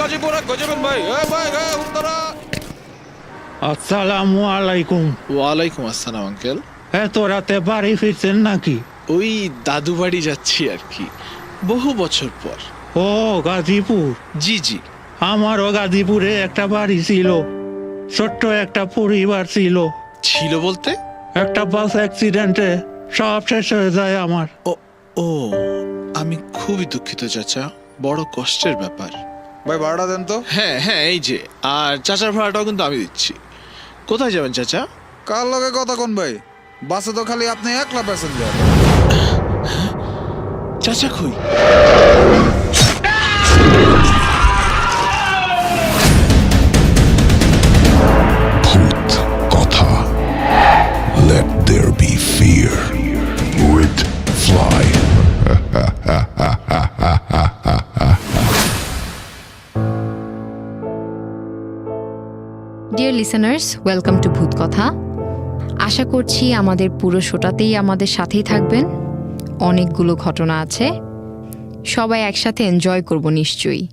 গাজীপুরে গজাবেন ভাই। ভাই উত্তরা। আসসালামু আলাইকুম। ওয়ালাইকুম আসসালাম আঙ্কেল। এত রাতে বাড়ি ফিরছেন নাকি? ওই দাদু বাড়ি যাচ্ছি আর কি, বহু বছর পর। ও গাজীপুর। জি জি। আমারও গাজীপুরে একটা বাড়ি ছিল, ছোট্ট একটা পরিবার ছিল। ছিল বলতে? একটা বাস অ্যাক্সিডেন্টে সব শেষ হয়ে যায় আমার। ও ও আমি খুবই দুঃখিত চাচা, বড় কষ্টের ব্যাপার। ভাই ভাড়া দেন তো। হ্যাঁ হ্যাঁ, এই যে, আর চাচার ভাড়াটাও কিন্তু আমি দিচ্ছি। কোথায় যাবেন চাচা? কার লগে কথা কোন ভাই? বাসে তো খালি আপনি একলা প্যাসেঞ্জার। চাচা কই? ভূত কথা। Let there be fear with Fly. Dear listeners, welcome to ভূত কথা। আশা করছি আমাদের পুরো শোটাতেই আমাদের সাথেই থাকবেন। অনেকগুলো ঘটনা আছে, সবাই একসাথে এনজয় করব নিশ্চয়ই।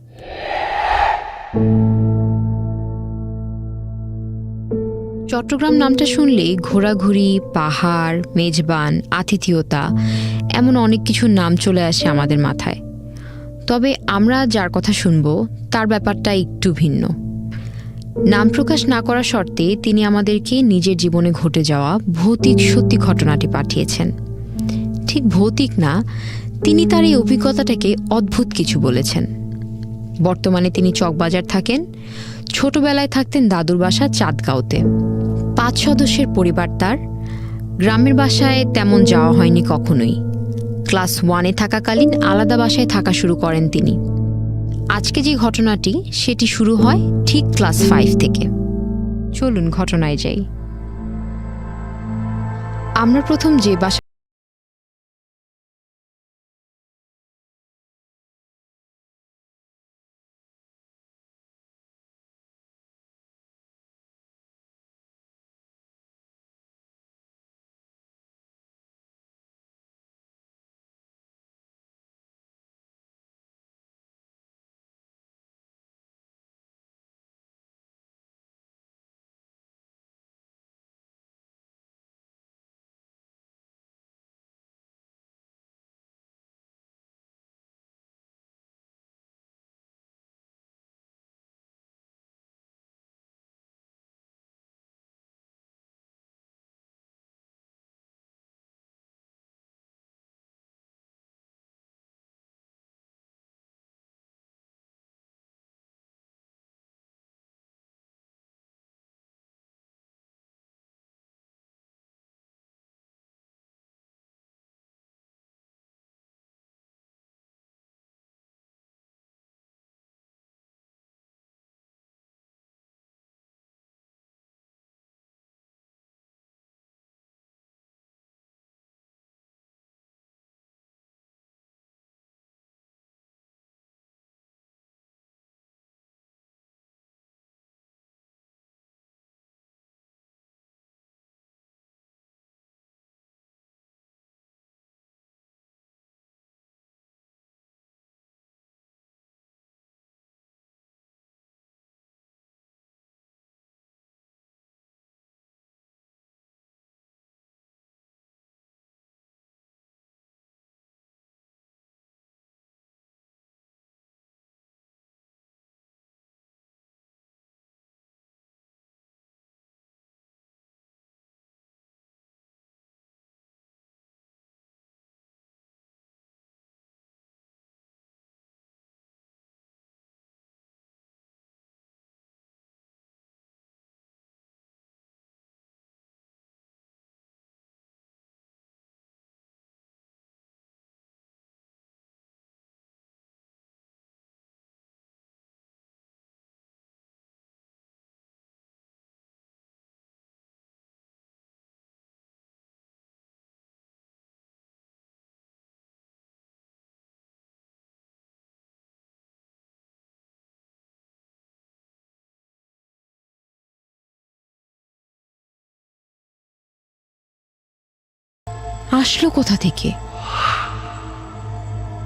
চট্টগ্রাম নামটা শুনলেই ঘোরাঘুরি, পাহাড়, মেজবান, আতিথেয়তা, এমন অনেক কিছুর নাম চলে আসে আমাদের মাথায়। তবে আমরা যার কথা শুনব তার ব্যাপারটা একটু ভিন্ন। নাম প্রকাশ না করার শর্তে তিনি আমাদেরকে নিজের জীবনে ঘটে যাওয়া ভৌতিক সত্যি ঘটনাটি পাঠিয়েছেন। ঠিক ভৌতিক না, তিনি তার এই অভিজ্ঞতাটাকে অদ্ভুত কিছু বলেছেন। বর্তমানে তিনি চকবাজার থাকেন, ছোটবেলায় থাকতেন দাদুর বাসা চাঁদগাঁওতে। 5 সদস্যের পরিবার তার। গ্রামের বাসায় তেমন যাওয়া হয়নি কখনোই। ক্লাস 1-এ থাকাকালীন আলাদা বাসায় থাকা শুরু করেন তিনি। আজকে যে ঘটনাটি সেটি শুরু হয় ঠিক ক্লাস 5 থেকে। চলুন ঘটনায় যাই। আমরা প্রথম যে বাসা আসলো কোথা থেকে?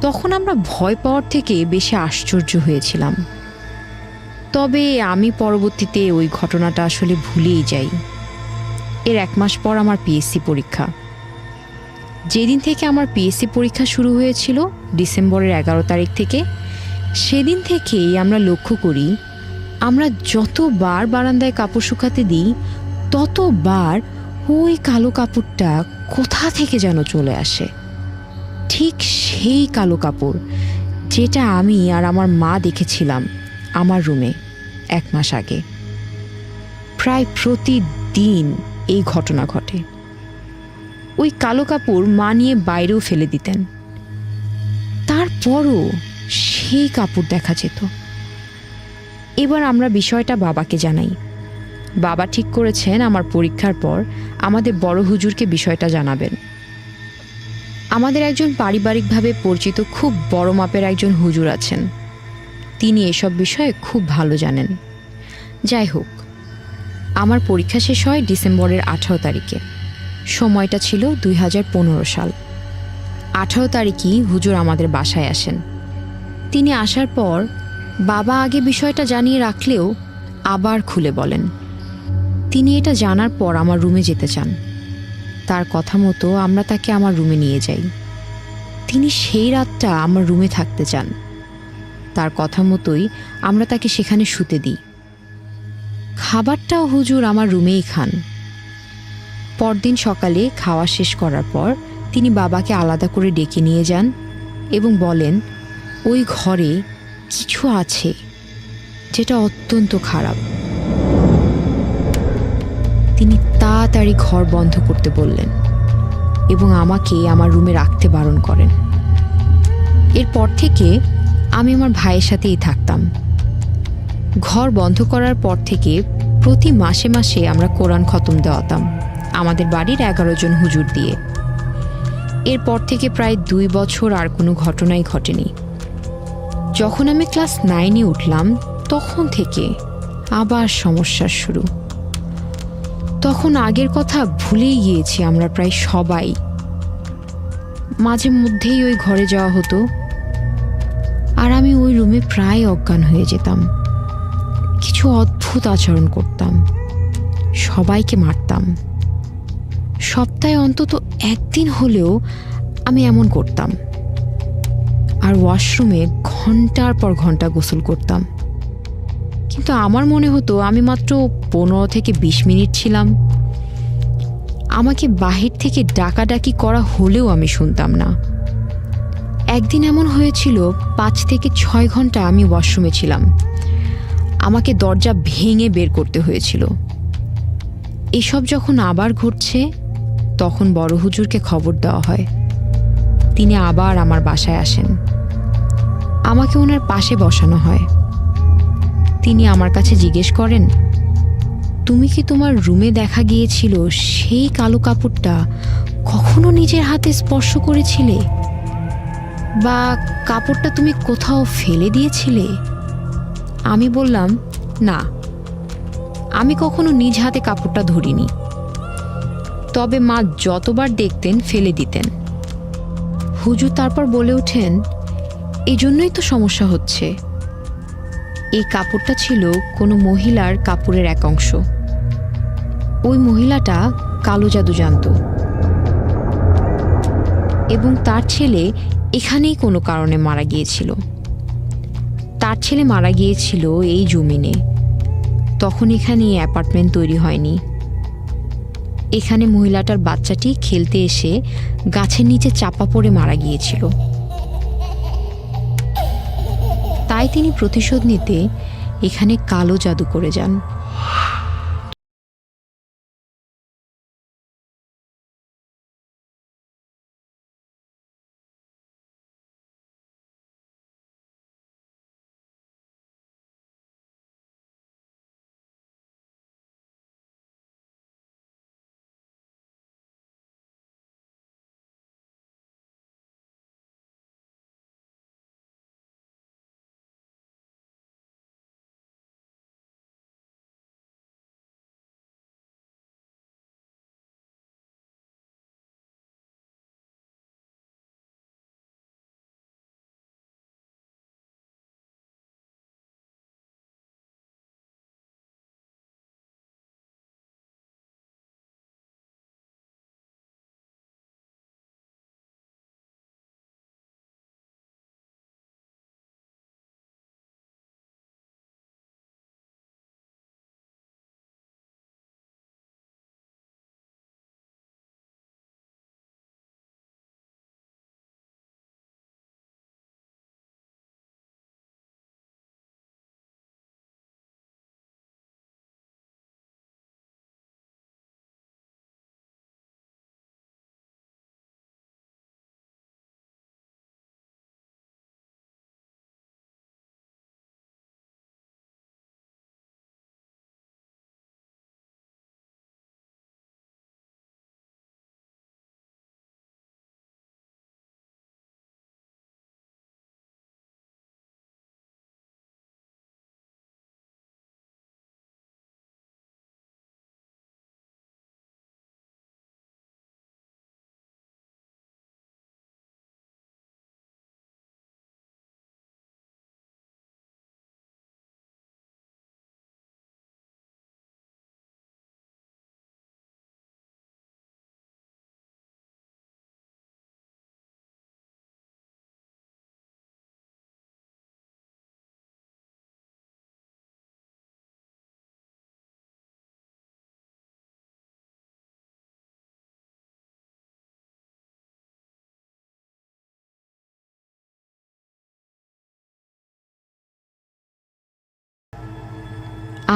তখন আমরা ভয় পাওয়ার থেকে বেশি আশ্চর্য হয়েছিলাম। তবে আমি পরবর্তীতে ওই ঘটনাটা আসলে ভুলেই যাই। এর 1 মাস পর আমার পিএসসি পরীক্ষা। যেদিন থেকে আমার পিএসসি পরীক্ষা শুরু হয়েছিল, ডিসেম্বরের 11 তারিখ থেকে, সেদিন থেকেই আমরা লক্ষ্য করি আমরা যতবার বারান্দায় কাপড় শুকাতে দিই ততবার ওই কালো কাপড়টা কোথা থেকে যেন চলে আসে। ঠিক সেই কালো কাপড় যেটা আমি আর আমার মা দেখেছিলাম আমার রুমে 1 মাস আগে। প্রায় প্রতিদিন এই ঘটনা ঘটে। ওই কালো কাপড় মা নিয়ে বাইরেও ফেলে দিতেন, তারপরও সেই কাপড় দেখা যেত। এবার আমরা বিষয়টা বাবাকে জানাই। বাবা ঠিক করেছেন আমার পরীক্ষার পর আমাদের বড় হুজুরকে বিষয়টা জানাবেন। আমাদের একজন পারিবারিকভাবে পরিচিত খুব বড় মাপের একজন হুজুর আছেন, তিনি এসব বিষয়ে খুব ভালো জানেন। যাই হোক, আমার পরীক্ষা শেষ হয় ডিসেম্বরের 18 তারিখে। সময়টা ছিল 2015 সাল। 18 তারিখই হুজুর আমাদের বাসায় আসেন। তিনি আসার পর বাবা আগে বিষয়টা জানিয়ে রাখলেও আবার খুলে বলেন। তিনি এটা জানার পর আমার রুমে যেতে চান। তার কথা মতো আমরা তাকে আমার রুমে নিয়ে যাই। তিনি সেই রাতটা আমার রুমে থাকতে চান। তার কথা মতোই আমরা তাকে সেখানে শুতে দিই। খাবারটাও হুজুর আমার রুমেই খান। পরদিন সকালে খাওয়া শেষ করার পর তিনি বাবাকে আলাদা করে ডেকে নিয়ে যান এবং বলেন ওই ঘরে কিছু আছে যেটা অত্যন্ত খারাপ। তিনি তাড়াতাড়ি ঘর বন্ধ করতে বললেন এবং আমাকে আমার রুমে রাখতে বারণ করেন। এরপর থেকে আমি আমার ভাইয়ের সাথেই থাকতাম। ঘর বন্ধ করার পর থেকে প্রতি মাসে মাসে আমরা কোরআন খতম দেওয়াতাম আমাদের বাড়ির 11 জন হুজুর দিয়ে। এরপর থেকে প্রায় 2 বছর আর কোনো ঘটনাই ঘটেনি। যখন আমি ক্লাস 9-এ উঠলাম তখন থেকে আবার সমস্যার শুরু। তখন আগের কথা ভুলেই গিয়েছি আমরা প্রায় সবাই। মাঝে মধ্যেই ওই ঘরে যাওয়া হতো আর আমি ওই রুমে প্রায় অজ্ঞান হয়ে যেতাম। কিছু অদ্ভুত আচরণ করতাম, সবাইকে মারতাম। সপ্তাহে অন্তত 1 দিন হলেও আমি এমন করতাম। আর ওয়াশরুমে ঘন্টার পর ঘন্টা গোসল করতাম। কিন্তু আমার মনে হতো আমি মাত্র 15 থেকে 20 মিনিট ছিলাম। আমাকে বাহির থেকে ডাকাডাকি করা হলেও আমি শুনতাম না। একদিন এমন হয়েছিল 5 থেকে 6 ঘন্টা আমি ওয়াশরুমে ছিলাম। আমাকে দরজা ভেঙে বের করতে হয়েছিল। এসব যখন আবার ঘটছে তখন বড় হুজুরকে খবর দেওয়া হয়। তিনি আবার আমার বাসায় আসেন। আমাকে ওনার পাশে বসানো হয়। তিনি আমার কাছে জিজ্ঞেস করেন, তুমি কি তোমার রুমে দেখা গিয়েছিল সেই কালো কাপড়টা কখনো নিজের হাতে স্পর্শ করেছিলে, বা কাপড়টা তুমি কোথাও ফেলে দিয়েছিলে? আমি বললাম, না, আমি কখনো নিজ হাতে কাপড়টা ধরিনি। তবে মা যতবার দেখতেন ফেলে দিতেন। হুজুর তারপর বলে ওঠেন, এই জন্যই তো সমস্যা হচ্ছে। এই কাপড়টা ছিল কোনো মহিলার কাপড়ের এক অংশ। ওই মহিলাটা কালো জাদু জানত এবং তার ছেলে এখানেই কোনো কারণে মারা গিয়েছিল। তার ছেলে মারা গিয়েছিল এই জমিনে। তখন এখানে অ্যাপার্টমেন্ট তৈরি হয়নি। এখানে মহিলাটার বাচ্চাটি খেলতে এসে গাছের নিচে চাপা পড়ে মারা গিয়েছিল। তাই তিনি প্রতিশোধ নিতে এখানে কালো জাদু করে যান।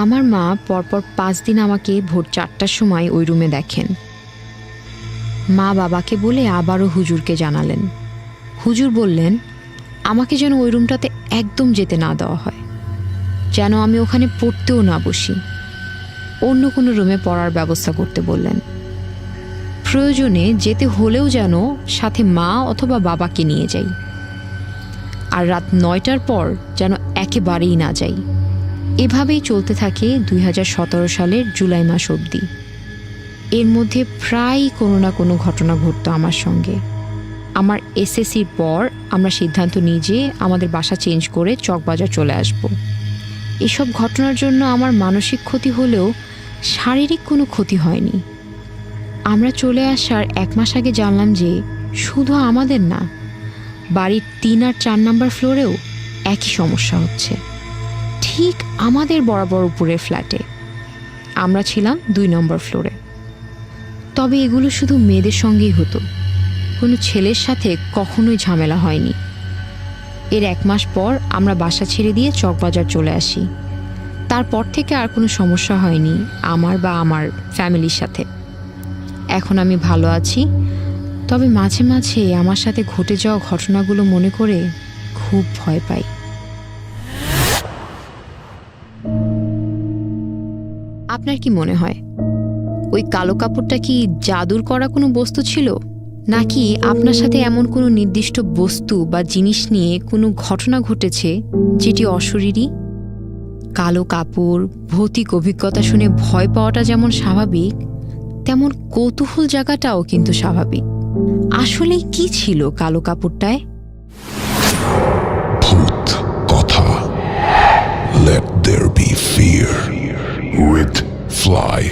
আমার মা পরপর 5 দিন আমাকে ভোর 4টার সময় ওই রুমে দেখেন। মা বাবাকে বলে আবারও হুজুরকে জানালেন। হুজুর বললেন আমাকে যেন ওই রুমটাতে একদম যেতে না দেওয়া হয়, যেন আমি ওখানে পড়তেও না বসি, অন্য কোনো রুমে পড়ার ব্যবস্থা করতে বললেন। প্রয়োজনে যেতে হলেও যেন সাথে মা অথবা বাবাকে নিয়ে যাই, আর রাত 9টার পর যেন একেবারেই না যাই। এভাবেই চলতে থাকে 2017 সালের জুলাই মাস অবধি। এর মধ্যে প্রায় কোনো না কোনো ঘটনা ঘটতো আমার সঙ্গে। আমার এসএসসির পর আমরা সিদ্ধান্ত নিই যে আমাদের বাসা চেঞ্জ করে চকবাজার চলে আসব। এসব ঘটনার জন্য আমার মানসিক ক্ষতি হলেও শারীরিক কোনো ক্ষতি হয়নি। আমরা চলে আসার 1 মাস আগে জানলাম যে শুধু আমাদের না, বাড়ির 3 আর 4 নম্বর ফ্লোরেও একই সমস্যা হচ্ছে, ঠিক আমাদের বরাবর উপরের ফ্ল্যাটে। আমরা ছিলাম 2 নম্বর ফ্লোরে। তবে এগুলো শুধু মেয়েদের সঙ্গেই হতো, কোনো ছেলের সাথে কখনোই ঝামেলা হয়নি। এর 1 মাস পর আমরা বাসা ছেড়ে দিয়ে চকবাজার চলে আসি। তারপর থেকে আর কোনো সমস্যা হয়নি আমার বা আমার ফ্যামিলির সাথে। এখন আমি ভালো আছি, তবে মাঝে মাঝে আমার সাথে ঘটে যাওয়া ঘটনাগুলো মনে করে খুব ভয় পাই। আপনার কি মনে হয় ওই কালো কাপড়টা কি জাদুর করা কোনো বস্তু ছিল, নাকি আপনার সাথে এমন কোনো নির্দিষ্ট বস্তু বা জিনিস নিয়ে কোনো ঘটনা ঘটেছে যেটি অশরীরী? কালো কাপড়, ভৌতিক অভিজ্ঞতা শুনে ভয় পাওয়াটা যেমন স্বাভাবিক, তেমন কৌতূহল জায়গাটাও কিন্তু স্বাভাবিক। আসলে কি ছিল কালো কাপড়টায়? ভূত কথা। Let there be fear with Fly.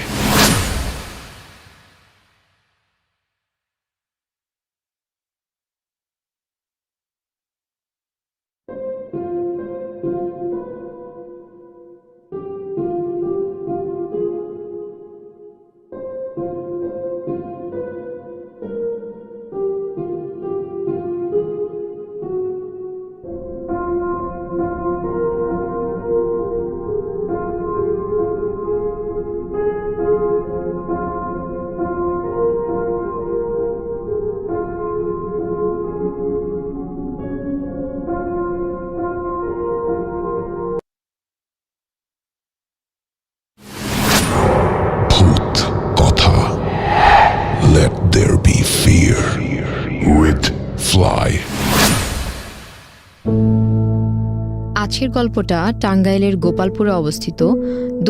ভূত কথা। Let there be fear with Fly. আজকের গল্পটা টাঙ্গাইলের গোপালপুরে অবস্থিত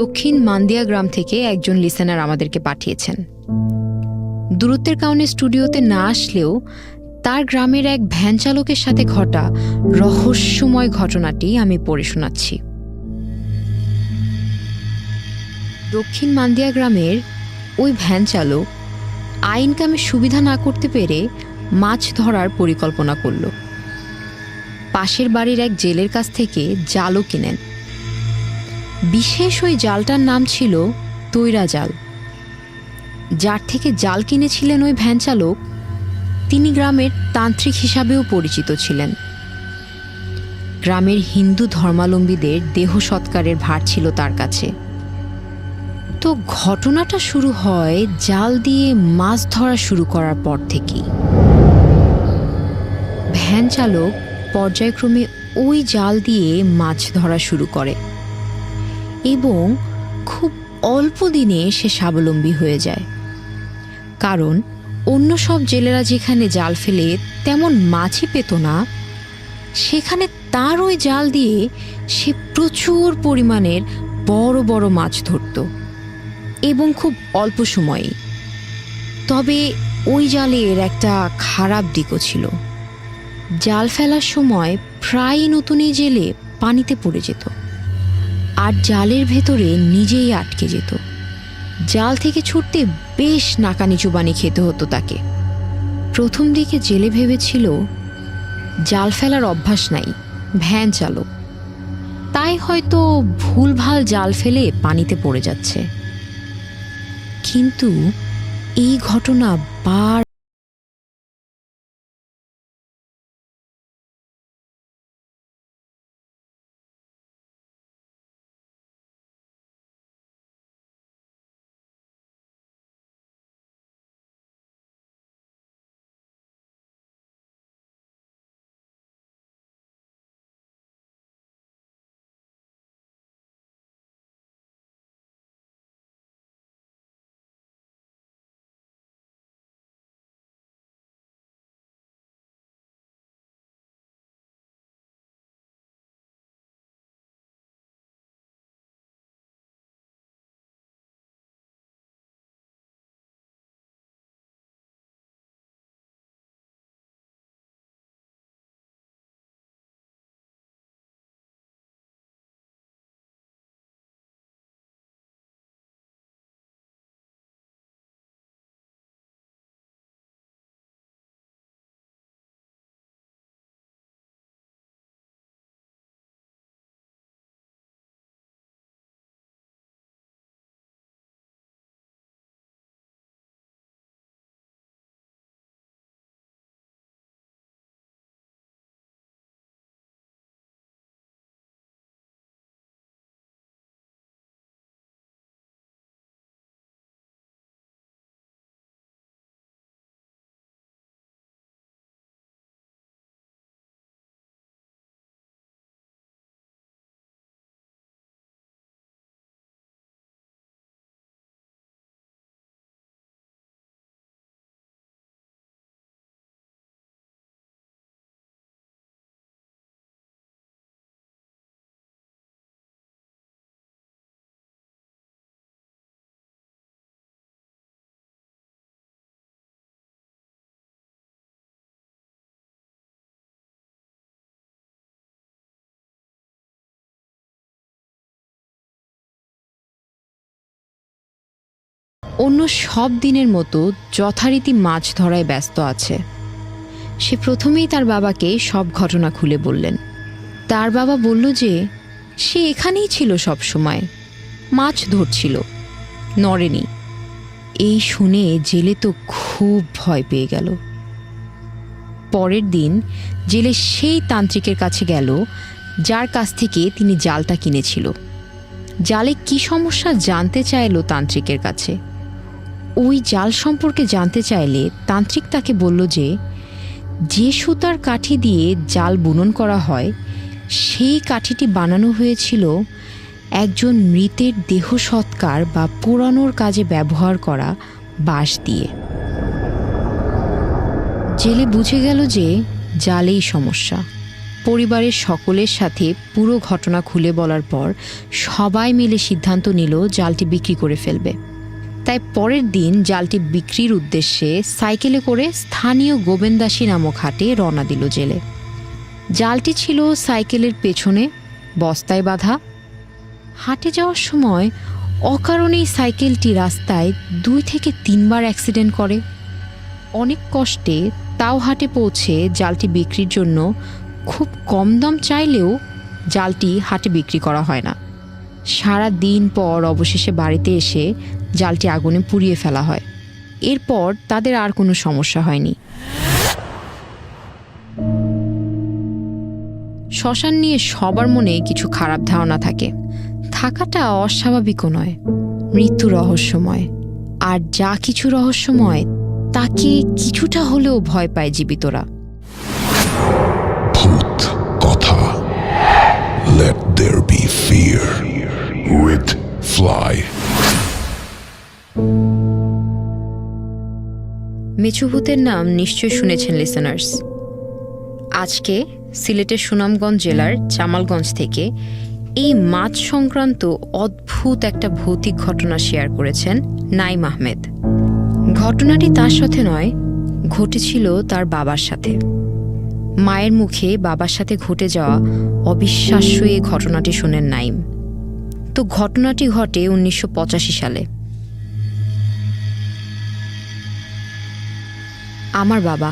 দক্ষিণ মান্দিয়া গ্রাম থেকে একজন লিসেনার আমাদেরকে পাঠিয়েছেন। দূরত্বের কারণে স্টুডিওতে না আসলেও তার গ্রামের এক ভ্যান চালকের সাথে ঘটা রহস্যময় ঘটনাটি আমি পড়ে শোনাচ্ছি। দক্ষিণ মান্দিয়া গ্রামের ওই ভ্যান চালক আয় ইনকামের সুবিধা না করতে পেরে মাছ ধরার পরিকল্পনা করল। পাশের বাড়ির এক জেলের কাছ থেকে জালও কিনেন। বিশেষ ওই জালটার নাম ছিল তৈরা জাল। যার থেকে জাল কিনেছিলেন ওই ভ্যান চালক, তিনি গ্রামের তান্ত্রিক হিসাবেও পরিচিত ছিলেন। গ্রামের হিন্দু ধর্মাবলম্বীদের দেহ সৎকারের ভার ছিল তার কাছে। তো ঘটনাটা শুরু হয় জাল দিয়ে মাছ ধরা শুরু করার পর থেকেই। ভ্যান চালক পর্যায়ক্রমে ওই জাল দিয়ে মাছ ধরা শুরু করে এবং খুব অল্প দিনে সে স্বাবলম্বী হয়ে যায়। কারণ অন্য সব জেলেরা যেখানে জাল ফেলে তেমন মাছই পেত না, সেখানে তার ওই জাল দিয়ে সে প্রচুর পরিমাণের বড় বড় মাছ ধরত এবং খুব অল্প সময়েই। তবে ওই জালের একটা খারাপ দিকও ছিল। জাল ফেলার সময় প্রায় নতুনই জেলে পানিতে পড়ে যেত আর জালের ভেতরে নিজেই আটকে যেত। জাল থেকে ছুটতে বেশ নাকানি চুবানি খেতে হতো তাকে। প্রথম দিকে জেলে ভেবেছিল জাল ফেলার অভ্যাস নাই, ভ্যান চালক, তাই হয়তো ভুলভাল জাল ফেলে পানিতে পড়ে যাচ্ছে। কিন্তু এই ঘটনা বার অন্য সব দিনের মতো যথারীতি মাছ ধরায় ব্যস্ত আছে। সে প্রথমেই তার বাবাকে সব ঘটনা খুলে বললেন। তার বাবা বলল যে সে এখানেই ছিল সব সময়, মাছ ধরছিল, নড়েনি। এই শুনে জেলে তো খুব ভয় পেয়ে গেল। পরের দিন জেলে সেই তান্ত্রিকের কাছে গেল যার কাছ থেকে তিনি জালটা কিনেছিল। জালে কি সমস্যা জানতে চাইল তান্ত্রিকের কাছে। ওই জাল সম্পর্কে জানতে চাইলে তান্ত্রিক তাকে বলল যে যে সুতার কাঠি দিয়ে জাল বুনন করা হয় সেই কাঠিটি বানানো হয়েছিল একজন মৃতের দেহ সৎকার বা পোড়ানোর কাজে ব্যবহার করা বাঁশ দিয়ে। জেলে বুঝে গেল যে জালেই সমস্যা। পরিবারের সকলের সাথে পুরো ঘটনা খুলে বলার পর সবাই মিলে সিদ্ধান্ত নিল জালটি বিক্রি করে ফেলবে। তাই পরের দিন জালটি বিক্রির উদ্দেশ্যে সাইকেলে করে স্থানীয় গোবেন্দাসী নামক হাটে রওনা দিল জেলে। জালটি ছিল সাইকেলের পেছনে বস্তায় বাঁধা। হাটে যাওয়ার সময় অকারণেই সাইকেলটি রাস্তায় 2 থেকে 3 বার অ্যাক্সিডেন্ট করে। অনেক কষ্টে তাও হাটে পৌঁছে জালটি বিক্রির জন্য খুব কম দাম চাইলেও জালটি হাটে বিক্রি করা হয় না। সারা দিন পর অবশেষে বাড়িতে এসে জালটি আগুনে পুড়িয়ে ফেলা হয়। এরপর তাদের আর কোনো সমস্যা হয়নি। শ্মশান নিয়ে সবার মনে কিছু খারাপ ধারণা থাকে। থাকাটা অস্বাভাবিকও নয়, মৃত্যু রহস্যময়। আর যা কিছু রহস্যময় তাকে কিছুটা হলেও ভয় পায় জীবিতরা। ভূত কথা। Let there be fear with Fly. মেছুভূতের নাম নিশ্চয় শুনেছেন লিসেনার্স। আজকে সিলেটের সুনামগঞ্জ জেলার জামালগঞ্জ থেকে এই মাছ সংক্রান্ত অদ্ভুত একটা ভৌতিক ঘটনা শেয়ার করেছেন নাইম আহমেদ। ঘটনাটি তার সাথে নয়, ঘটেছিল তার বাবার সাথে। মায়ের মুখে বাবার সাথে ঘটে যাওয়া অবিশ্বাস্য এই ঘটনাটি শোনেন নাইম। তো ঘটনাটি ঘটে 1985 সালে। আমার বাবা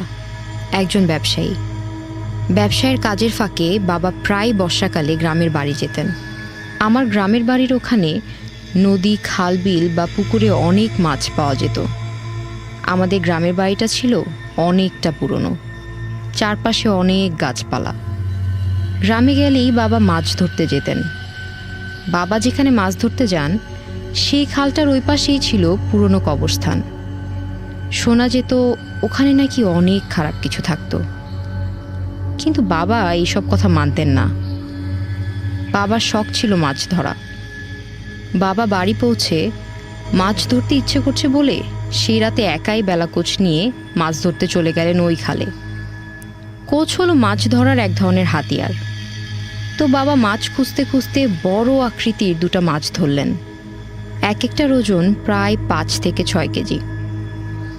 একজন ব্যবসায়ী। ব্যবসায়ের কাজের ফাঁকে বাবা প্রায় বর্ষাকালে গ্রামের বাড়ি যেতেন। আমার গ্রামের বাড়ির ওখানে নদী, খাল, বিল বা পুকুরে অনেক মাছ পাওয়া যেত। আমাদের গ্রামের বাড়িটা ছিল অনেকটা পুরনো, চারপাশে অনেক গাছপালা। গ্রামে গেলেই বাবা মাছ ধরতে যেতেন। বাবা যেখানে মাছ ধরতে যান সেই খালটার ওই পাশেই ছিল পুরনো কবরস্থান। শোনা যেত ওখানে নাকি অনেক খারাপ কিছু থাকতো, কিন্তু বাবা এইসব কথা মানতেন না। বাবার শখ ছিল মাছ ধরা। বাবা বাড়ি পৌঁছে মাছ ধরতে ইচ্ছে করছে বলে সেই রাতে একাই বেলা কোচ নিয়ে মাছ ধরতে চলে গেলেন ওই খালে। কোচ হলো মাছ ধরার এক ধরনের হাতিয়ার। তো বাবা মাছ খুঁজতে খুঁজতে বড় আকৃতির 2টা মাছ ধরলেন। এক একটার ওজন প্রায় 5 থেকে 6 কেজি।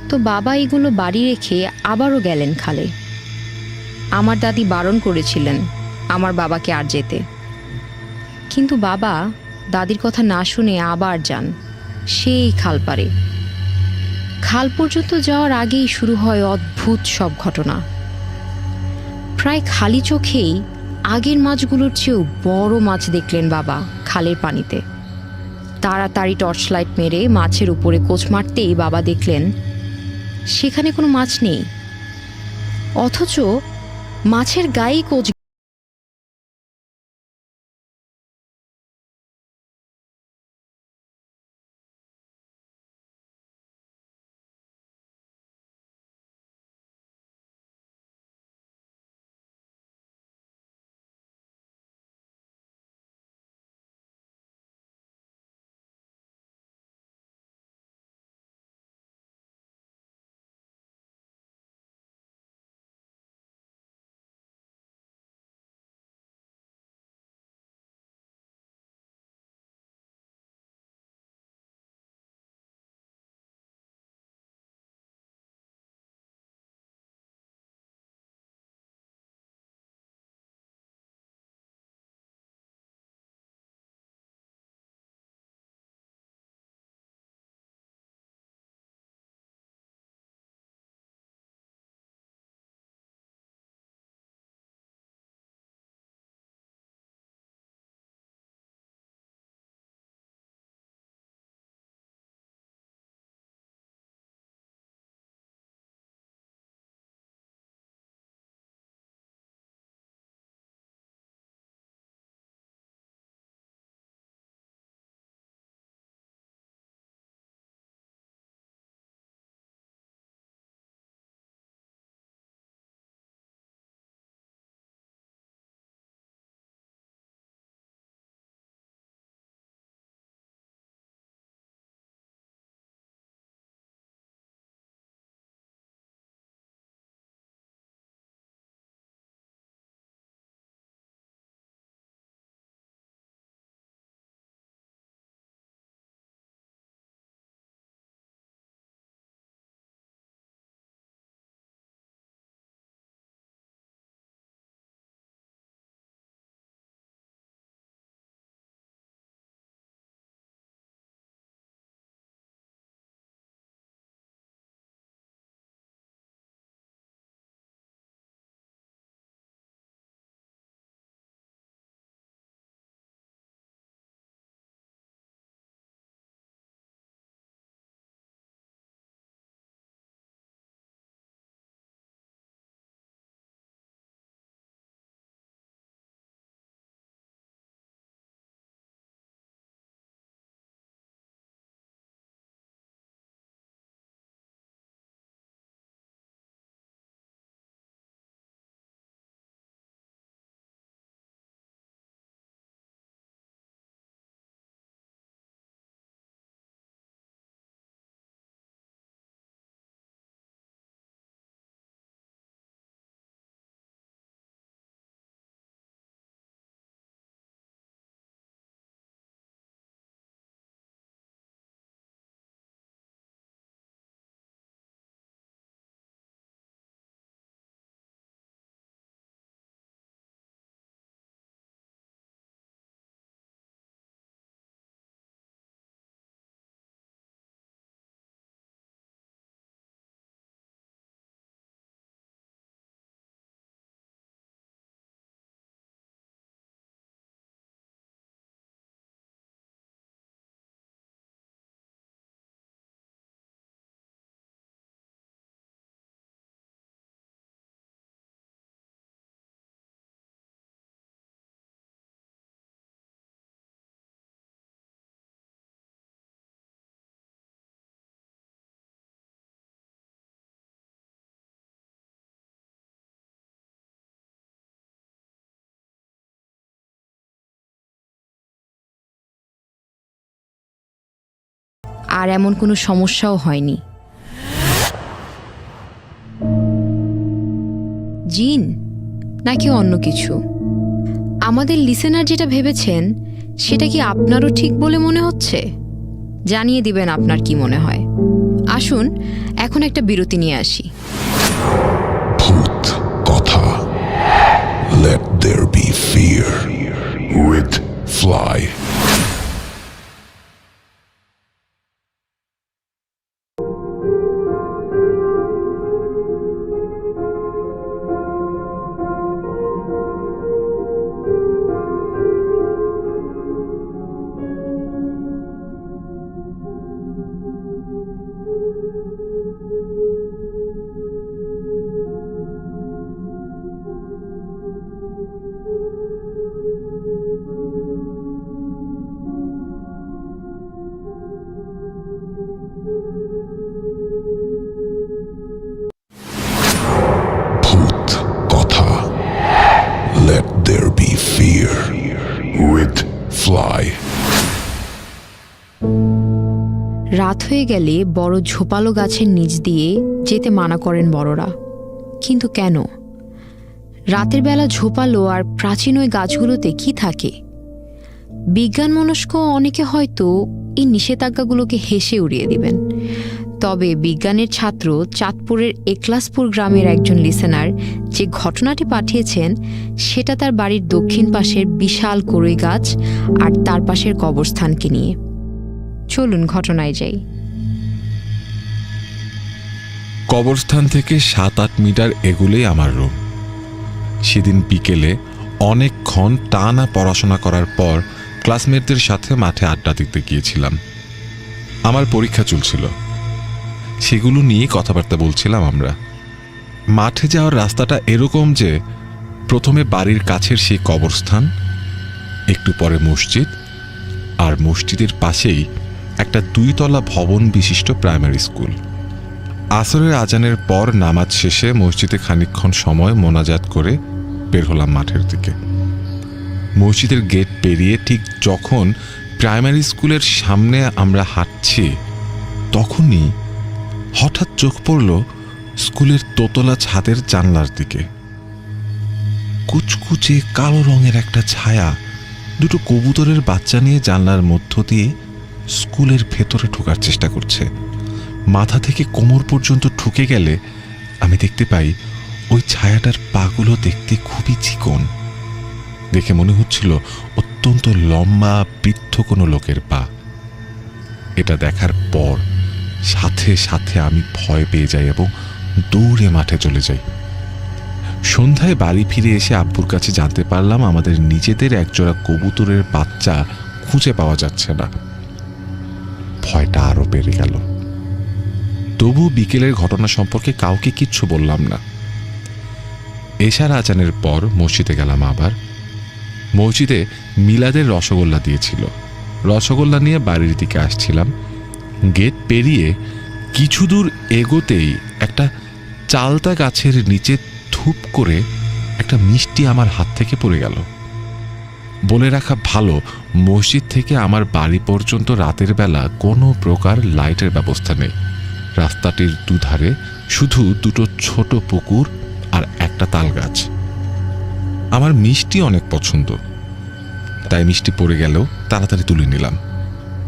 তো বাবা এগুলো বাড়ি রেখে আবারও গেলেন খালে। আমার দাদি বারণ করেছিলেন আমার বাবাকে আর যেতে, কিন্তু বাবা দাদির কথা না শুনে আবার যান সেই খাল পারে। খাল পর্যন্ত যাওয়ার আগেই শুরু হয় অদ্ভুত সব ঘটনা। প্রায় খালি চোখেই আগের মাছগুলোর চেয়েও বড় মাছ দেখলেন বাবা খালের পানিতে। তাড়াতাড়ি টর্চ লাইট মেরে মাছের উপরে কোচ মারতেই বাবা দেখলেন সেখানে কোনো মাছ নেই, অথচ মাছের গায়েই কোচ আর এমন কোনো সমস্যাও হয়নি। জিন নাকি অন্য কিছু? আমাদের লিসেনার যেটা ভেবেছেন সেটা কি আপনারও ঠিক বলে মনে হচ্ছে? জানিয়ে দিবেন আপনার কি মনে হয়। আসুন এখন একটা বিরতি নিয়ে আসি। ভূত কথা, let there be fear with Fly. ভূত কথা, let there be fear with Fly. রাত হয়ে গেলে বড় ঝোপালো গাছের নিচ দিয়ে যেতে মানা করেন বড়রা। কিন্তু কেন? রাতের বেলা ঝোপালো আর প্রাচীন ওই গাছগুলোতে কি থাকে? বিজ্ঞানমনস্ক অনেকে হয়তো এই নিষেধাজ্ঞাগুলোকে হেসে উড়িয়ে দিবেন। তবে বিজ্ঞানের ছাত্র চাঁদপুরের একলাসপুর গ্রামের একজন লিসেনার যে ঘটনাটি পাঠিয়েছেন সেটা তার বাড়ির দক্ষিণ পাশের বিশাল কড়ই গাছ আর তার পাশের কবরস্থানকে নিয়ে। চলুন ঘটনায় যাই। কবরস্থান থেকে 7-8 মিটার এগুলেই আমার রুম। সেদিন বিকেলে অনেকক্ষণ টানা পড়াশোনা করার পর ক্লাসমেটদের সাথে মাঠে আড্ডা দিতে গিয়েছিলাম। আমার পরীক্ষা চলছিল, সেগুলো নিয়ে কথাবার্তা বলছিলাম আমরা। মাঠে যাওয়ার রাস্তাটা এরকম যে প্রথমে বাড়ির কাছের সেই কবরস্থান, একটু পরে মসজিদ, আর মসজিদের পাশেই একটা 2 তলা ভবন বিশিষ্ট প্রাইমারি স্কুল। আসরের আজানের পর নামাজ শেষে মসজিদে খানিকক্ষণ সময় মোনাজাত করে বের হলাম মাঠের দিকে। মসজিদের গেট পেরিয়ে ঠিক যখন প্রাইমারি স্কুলের সামনে আমরা হাঁটছি তখনই হঠাৎ চোখ পড়ল স্কুলের দোতলা ছাদের জানলার দিকে। কুচকুচে কালো রঙের একটা ছায়া 2 কবুতরের বাচ্চা নিয়ে জানলার মধ্য দিয়ে স্কুলের ভেতরে ঢোকার চেষ্টা করছে। মাথা থেকে কোমর পর্যন্ত ঢুকে গেলে আমি দেখতে পাই ওই ছায়াটার পাগুলো দেখতে খুবই চিকন। দেখে মনে হচ্ছিল অত্যন্ত লম্বা বৃদ্ধ কোনো লোকের পা। এটা দেখার পর সাথে সাথে আমি ভয় পেয়ে যাই এবং দৌড়ে মাঠে চলে যাই। সন্ধ্যায় বাড়ি ফিরে এসে আব্বুর কাছে জানতে পারলাম আমাদের নিজেদের একজোড়া কবুতরের বাচ্চা খুঁজে পাওয়া যাচ্ছে না। ভয়টা আরো বেড়ে গেল। তবু বিকেলের ঘটনা সম্পর্কে কাউকে কিচ্ছু বললাম না। এশার আজানের পর মসজিদে গেলাম আবার। মসজিদে মিলাদের রসগোল্লা দিয়েছিল। রসগোল্লা নিয়ে বাড়ির দিকে আসছিলাম। গেট পেরিয়ে কিছু দূর এগোতেই একটা চালতা গাছের নিচে ধূপ করে একটা মিষ্টি আমার হাত থেকে পড়ে গেল। বলে রাখা ভালো, মসজিদ থেকে আমার বাড়ি পর্যন্ত রাতের বেলা কোনো প্রকার লাইটের ব্যবস্থা নেই। রাস্তাটির দুধারে শুধু 2টো ছোট পুকুর আর একটা তাল গাছ। আমার মিষ্টি অনেক পছন্দ, তাই মিষ্টি পড়ে গেলেও তাড়াতাড়ি তুলে নিলাম।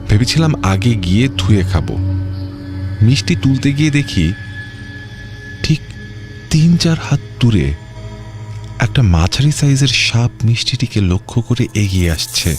ভেবেছিলাম আগে গিয়ে ধুয়ে খাবো। মিষ্টি তুলতে গিয়ে দেখি ঠিক 3-4 হাত দূরে একটা মাঝারি সাইজের সাপ মিষ্টিটিকে লক্ষ্য করে এগিয়ে আসছে।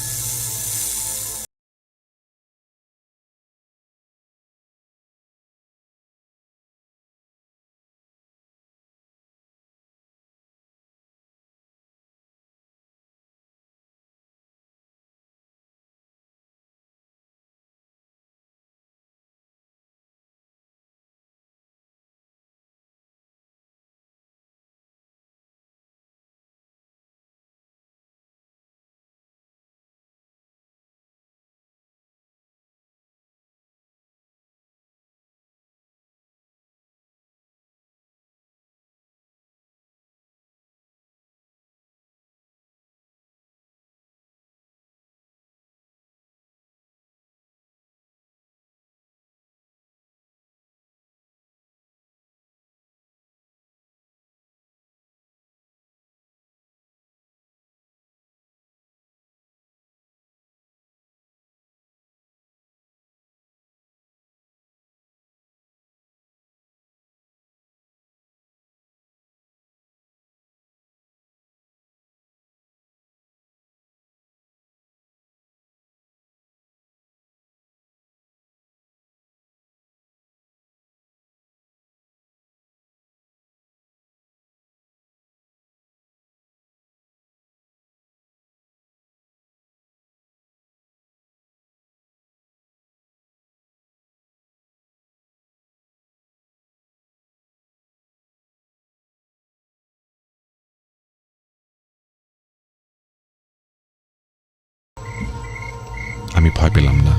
আমি ভয় পেলাম না।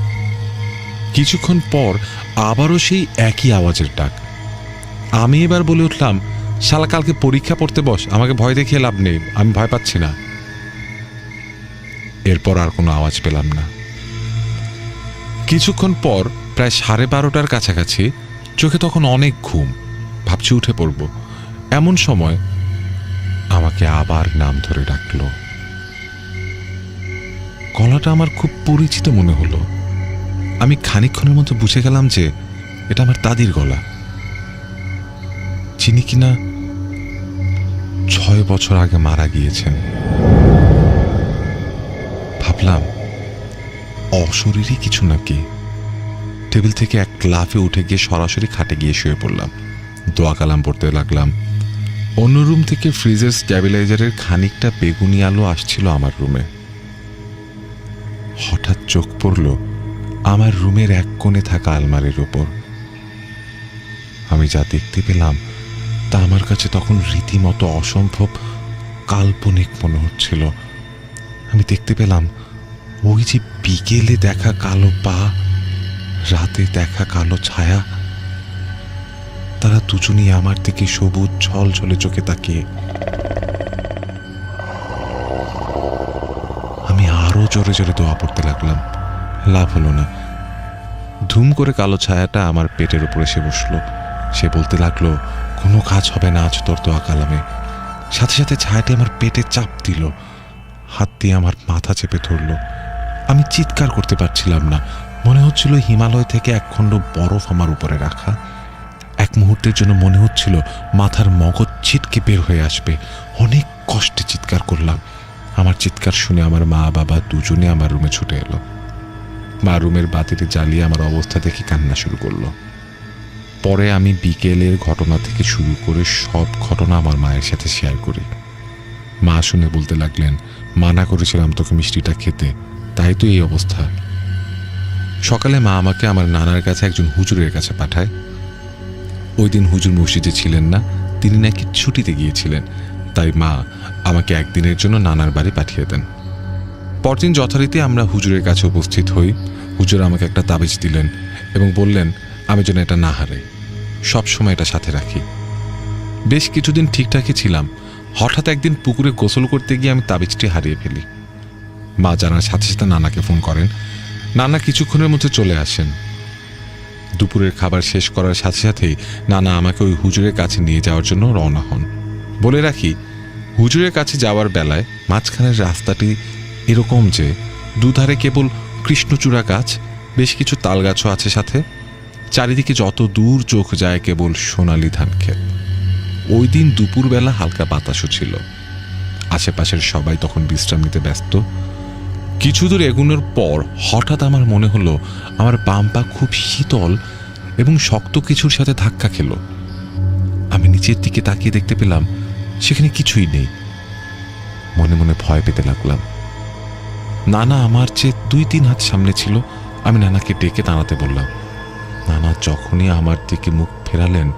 কিছুক্ষণ পর আবারও সেই একই আওয়াজের ডাক। আমি এবার বলে উঠলাম, শালা কালকে পরীক্ষা পড়তে বস, আমাকে ভয় দেখিয়ে লাভ নেই, আমি ভয় পাচ্ছি না। এরপর আর কোনো আওয়াজ পেলাম না। কিছুক্ষণ পর প্রায় 12:30টার কাছাকাছি, চোখে তখন অনেক ঘুম, ভাবছি উঠে পড়ব, এমন সময় আমাকে আবার নাম ধরে ডাকলো। গলাটা আমার খুব পরিচিত মনে হলো। আমি খানিকক্ষণের মধ্যে বুঝে গেলাম যে এটা আমার দাদির গলা। চিনি কিনা 6 বছর আগে মারা গিয়েছেন। ভাবলাম অশরীরই কিছু নাকি। টেবিল থেকে এক লাফে উঠে গিয়ে সরাসরি খাটে গিয়ে শুয়ে পড়লাম। দোয়া কালাম পড়তে লাগলাম। অন্য রুম থেকে ফ্রিজের স্ট্যাবিলাইজারের খানিকটা বেগুনি আলো আসছিল আমার রুমে। হঠাৎ চোখ পড়ল আমার রুমের এক কোণে থাকা আলমারির ওপর। আমি যা দেখতে পেলাম তা আমার কাছে তখন রীতিমতো অসম্ভব কাল্পনিক মনে হচ্ছিল। আমি দেখতে পেলাম ওই যে বিকেলে দেখা কালো পা, রাতে দেখা কালো ছায়া, তারা দুজনই আমার দিকে সবুজ ছলছলে চোখে তাকিয়ে। আমি আরো জোরে জোরে দোয়া পড়তে লাগলাম। লাভ হলো না। ধুম করে কালো ছায়াটা আমার পেটের উপর এসে বসলো। সে বলতে লাগলো, কোনো কাজ হবে না আজ তোর দোয়া কালামে। সাথে সাথে ছায়াটি আমার পেটে চাপ দিল, হাত দিয়ে আমার মাথা চেপে ধরল। আমি চিৎকার করতে পারছিলাম না। মনে হচ্ছিল হিমালয় থেকে একখণ্ড বরফ আমার উপরে রাখা। এক মুহূর্তের জন্য মনে হচ্ছিল মাথার মগজ ছিটকে বের হয়ে আসবে। অনেক কষ্টে চিৎকার করলাম। আমার চিৎকার শুনে আমার মা বাবা দুজনে আমার রুমে ছুটে এলো। মা রুমের বাতিতে জ্বালিয়ে আমার অবস্থা দেখে কান্না শুরু করলো। পরে আমি বিকেলের ঘটনা থেকে শুরু করে সব ঘটনা আমার মায়ের সাথে শেয়ার করি। মা শুনে বলতে লাগলেন, মানা করেছিলাম তোকে মিষ্টিটা খেতে, তাই তো এই অবস্থা। সকালে মা আমাকে আমার নানার কাছে একজন হুজুরের কাছে পাঠায়। ওই দিন হুজুর মসজিদে ছিলেন না, তিনি নাকি ছুটিতে গিয়েছিলেন, তাই মা আমাকে একদিনের জন্য নানার বাড়ি পাঠিয়ে দেন। পরদিন যথারীতি আমরা হুজুরের কাছে উপস্থিত হই। হুজুর আমাকে একটা তাবিজ দিলেন এবং বললেন আমি যেন এটা না হারাই, সবসময় এটা সাথে রাখি। বেশ কিছুদিন ঠিকঠাকই ছিলাম। হঠাৎ একদিন পুকুরে গোসল করতে গিয়ে আমি তাবিজটি হারিয়ে ফেলি। মা জানার সাথে সাথে নানাকে ফোন করেন। নানা কিছুক্ষণের মধ্যে চলে আসেন। দুপুরের খাবার শেষ করার সাথে সাথেই নানা আমাকে ওই হুজুরের কাছে নিয়ে যাওয়ার জন্য রওনা হন। বলে রাখি, হুজুরের কাছে যাওয়ার বেলায় মাঝখানের রাস্তাটি এরকম যে দুধারে কেবল কৃষ্ণচূড়া গাছ, বেশ কিছু তাল গাছও আছে সাথে। চারিদিকে যত দূর চোখ যায় কেবল সোনালি ধান ক্ষেত। ওই দিন দুপুরবেলা হালকা বাতাসও ছিল। আশেপাশের সবাই তখন বিশ্রাম নিতে ব্যস্ত। কিছু দূর এগোনোর পর হঠাৎ আমার মনে হলো আমার বাম পা খুব শীতল এবং শক্ত কিছুর সাথে ধাক্কা খেল। আমি নিচের দিকে তাকিয়ে দেখতে পেলাম সেখানে কিছুই নেই। মনে মনে ভয় পেতে লাগলাম। নানা আমার চেয়ে 2-3 হাত সামনে ছিল। আমি নানাকে ডেকে দাঁড়াতে বললাম। নানা যখনই আমার দিকে মুখ ফেরালেন,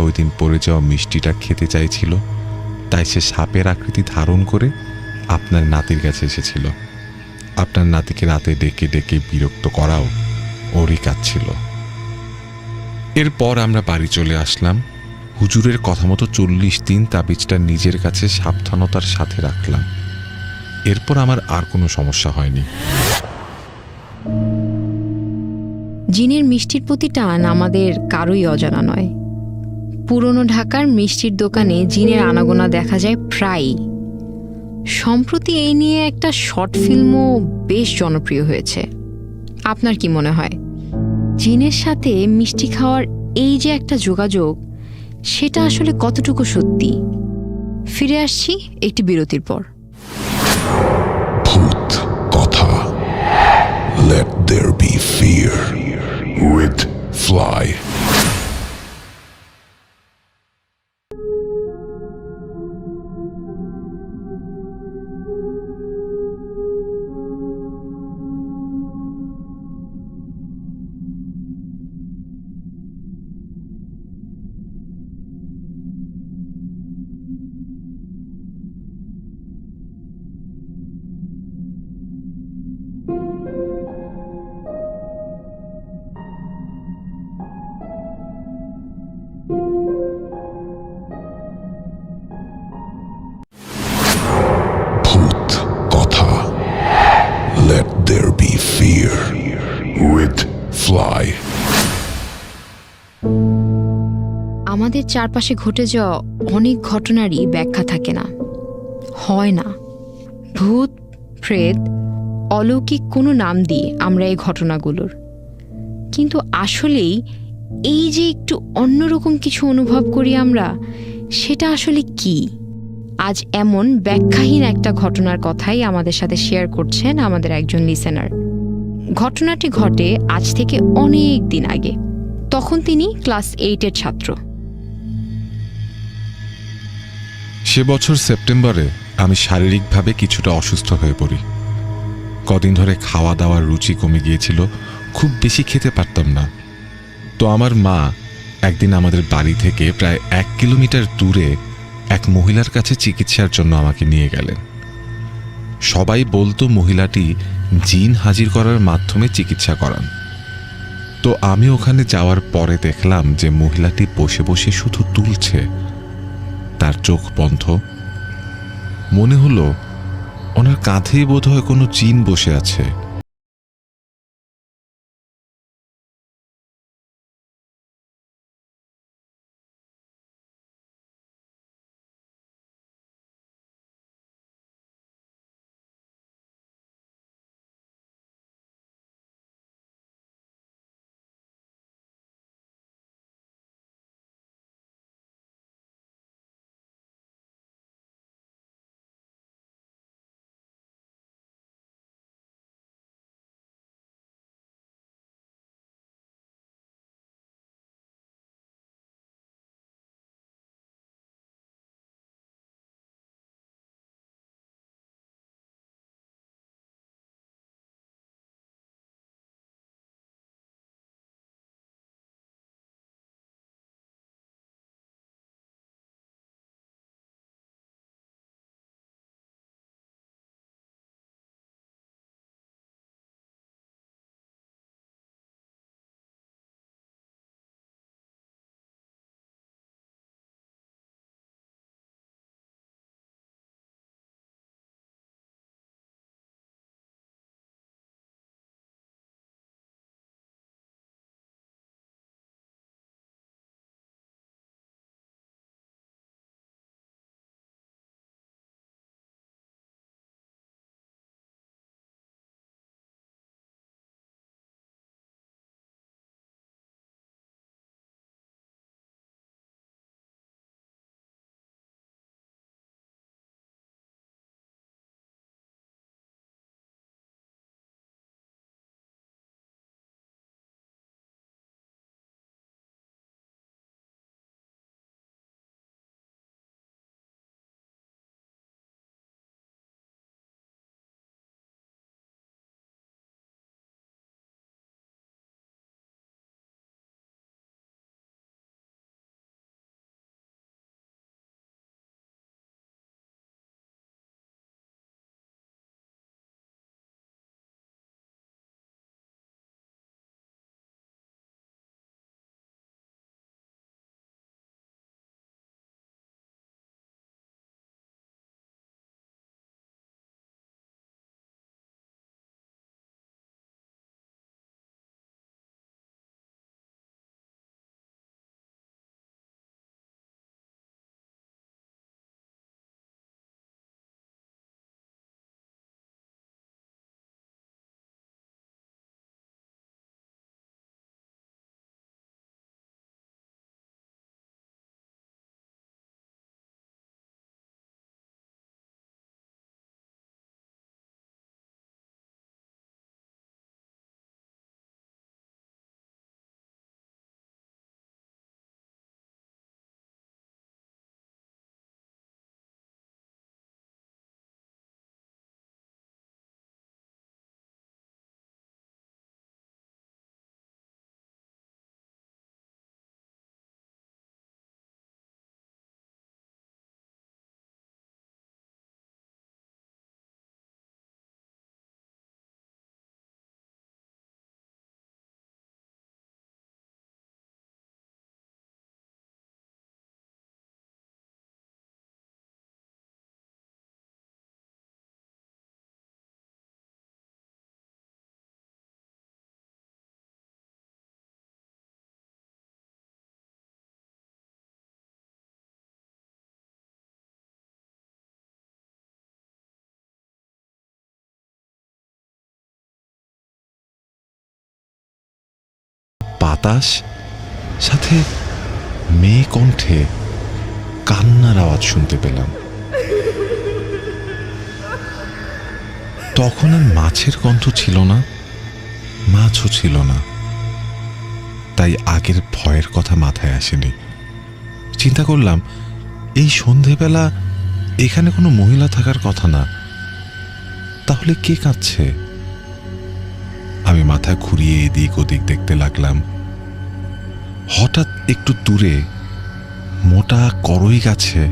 ওই দিন পড়ে যাওয়া মিষ্টিটা খেতে চাইছিল, তাই সে সাপের আকৃতি ধারণ করে আপনার নাতির কাছে এসেছিল। আপনার নাতিকে রাতে ডেকে ডেকে বিরক্ত করাও ওরই কাজ ছিল। এরপর আমরা বাড়ি চলে আসলাম। হুজুরের কথা মতো 40 দিন তাবিজটা নিজের কাছে সাবধানতার সাথে রাখলাম। এরপর আমার আর কোনো সমস্যা হয়নি। জিনের মিষ্টির প্রতি টান আমাদের কারোই অজানা নয়। পুরনো ঢাকার মিষ্টির দোকানে জিনের আনাগোনা দেখা যায় প্রায়ই। সম্প্রতি এই নিয়ে একটা শর্ট ফিল্মও বেশ জনপ্রিয় হয়েছে। আপনার কি মনে হয় জিনের সাথে মিষ্টি খাওয়ার এই যে একটা যোগাযোগ, সেটা আসলে কতটুকু সত্যি? ফিরে আসছি একটি বিরতির পর। ভূত কথা। Let there be fear with Fly. ভূত কথা। Let there be fear with Fly. আমাদের চারপাশে ঘটে যাওয়া অনেক ঘটনারই ব্যাখ্যা থাকে না, হয় না। ভূত, প্রেত, অলৌকিক কোনো নাম দিয়ে আমরা এই ঘটনাগুলোর, কিন্তু আসলেই এই যে একটু অন্যরকম কিছু অনুভব করি আমরা, সেটা আসলে কি? আজ এমন ব্যাখ্যাহীন একটা ঘটনার কথাই আমাদের সাথে শেয়ার করছেন আমাদের একজন লিসেনার। ঘটনাটি ঘটে আজ থেকে অনেক দিন আগে। তখন তিনি ক্লাস 8-এর ছাত্র। সে বছর সেপ্টেম্বরে আমি শারীরিকভাবে কিছুটা অসুস্থ হয়ে পড়ি। কদিন ধরে খাওয়া দাওয়ার রুচি কমে গিয়েছিল, খুব বেশি খেতে পারতাম না। তো আমার মা একদিন আমাদের বাড়ি থেকে প্রায় 1 কিলোমিটার দূরে এক মহিলার কাছে চিকিৎসার জন্য আমাকে নিয়ে গেলেন। সবাই বলতো মহিলাটি জিন হাজির করার মাধ্যমে চিকিৎসা করান। তো আমি ওখানে যাওয়ার পরে দেখলাম যে মহিলাটি বসে বসে শুধু তুলছে, তার চোখ বন্ধ। মনে হলো ওনার কাঁধেই বোধহয় কোনো জিন বসে আছে। বাতাস, সাথে মেয়ে কণ্ঠে কান্নার আওয়াজ শুনতে পেলাম। তখন আর মাছের গন্ধ ছিল না, মাছও ছিল না, তাই আগের ভয়ের কথা মাথায় আসেনি। চিন্তা করলাম, এই সন্ধেবেলা এখানে কোনো মহিলা থাকার কথা না, তাহলে কে কাঁদছে? আমি মাথা ঘুরিয়ে এদিক ওদিক দেখতে লাগলাম। হঠাৎ একটু দূরে মোটা করই গাছে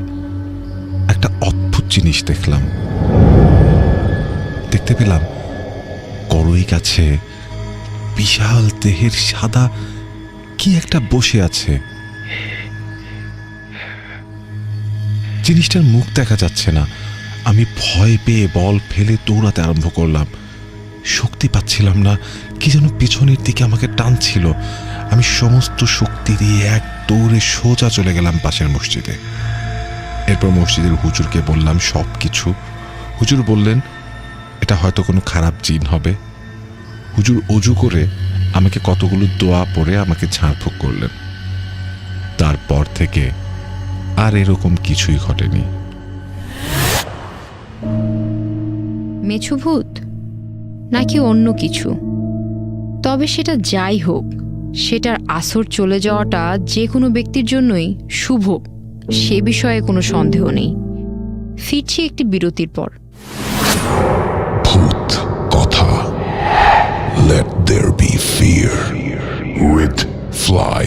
একটা অদ্ভুত জিনিস দেখলাম। দেখতে পেলাম করই গাছে বিশাল দেহের সাদা কি একটা বসে আছে। জিনিসটার মুখ দেখা যাচ্ছে না। আমি ভয় পেয়ে বল ফেলে দৌড়াতে আরম্ভ করলাম। শক্তি পাচ্ছিলাম না, কি যেন পেছনের দিকে আমাকে টানছিল। আমি সমস্ত শক্তি দিয়ে এক দৌড়ে সোজা চলে গেলাম পাশের মসজিদে। এরপর মসজিদের হুজুরকে বললাম সব কিছু। হুজুর বললেন এটা হয়তো কোনো খারাপ জিন হবে। হুজুর অজু করে আমাকে কতগুলো দোয়া পড়ে আমাকে ঝাড়ফুঁক করলেন। তারপর থেকে আর এরকম কিছুই ঘটেনি। মেছো ভূত নাকি অন্য কিছু, তবে সেটা যাই হোক, সেটার আসর চলে যাওয়াটা যে কোনো ব্যক্তির জন্যই শুভ, সে বিষয়ে কোনো সন্দেহ নেই। ফিরছি একটি বিরতির পর। ভূত কথা, let there be fear with Fly.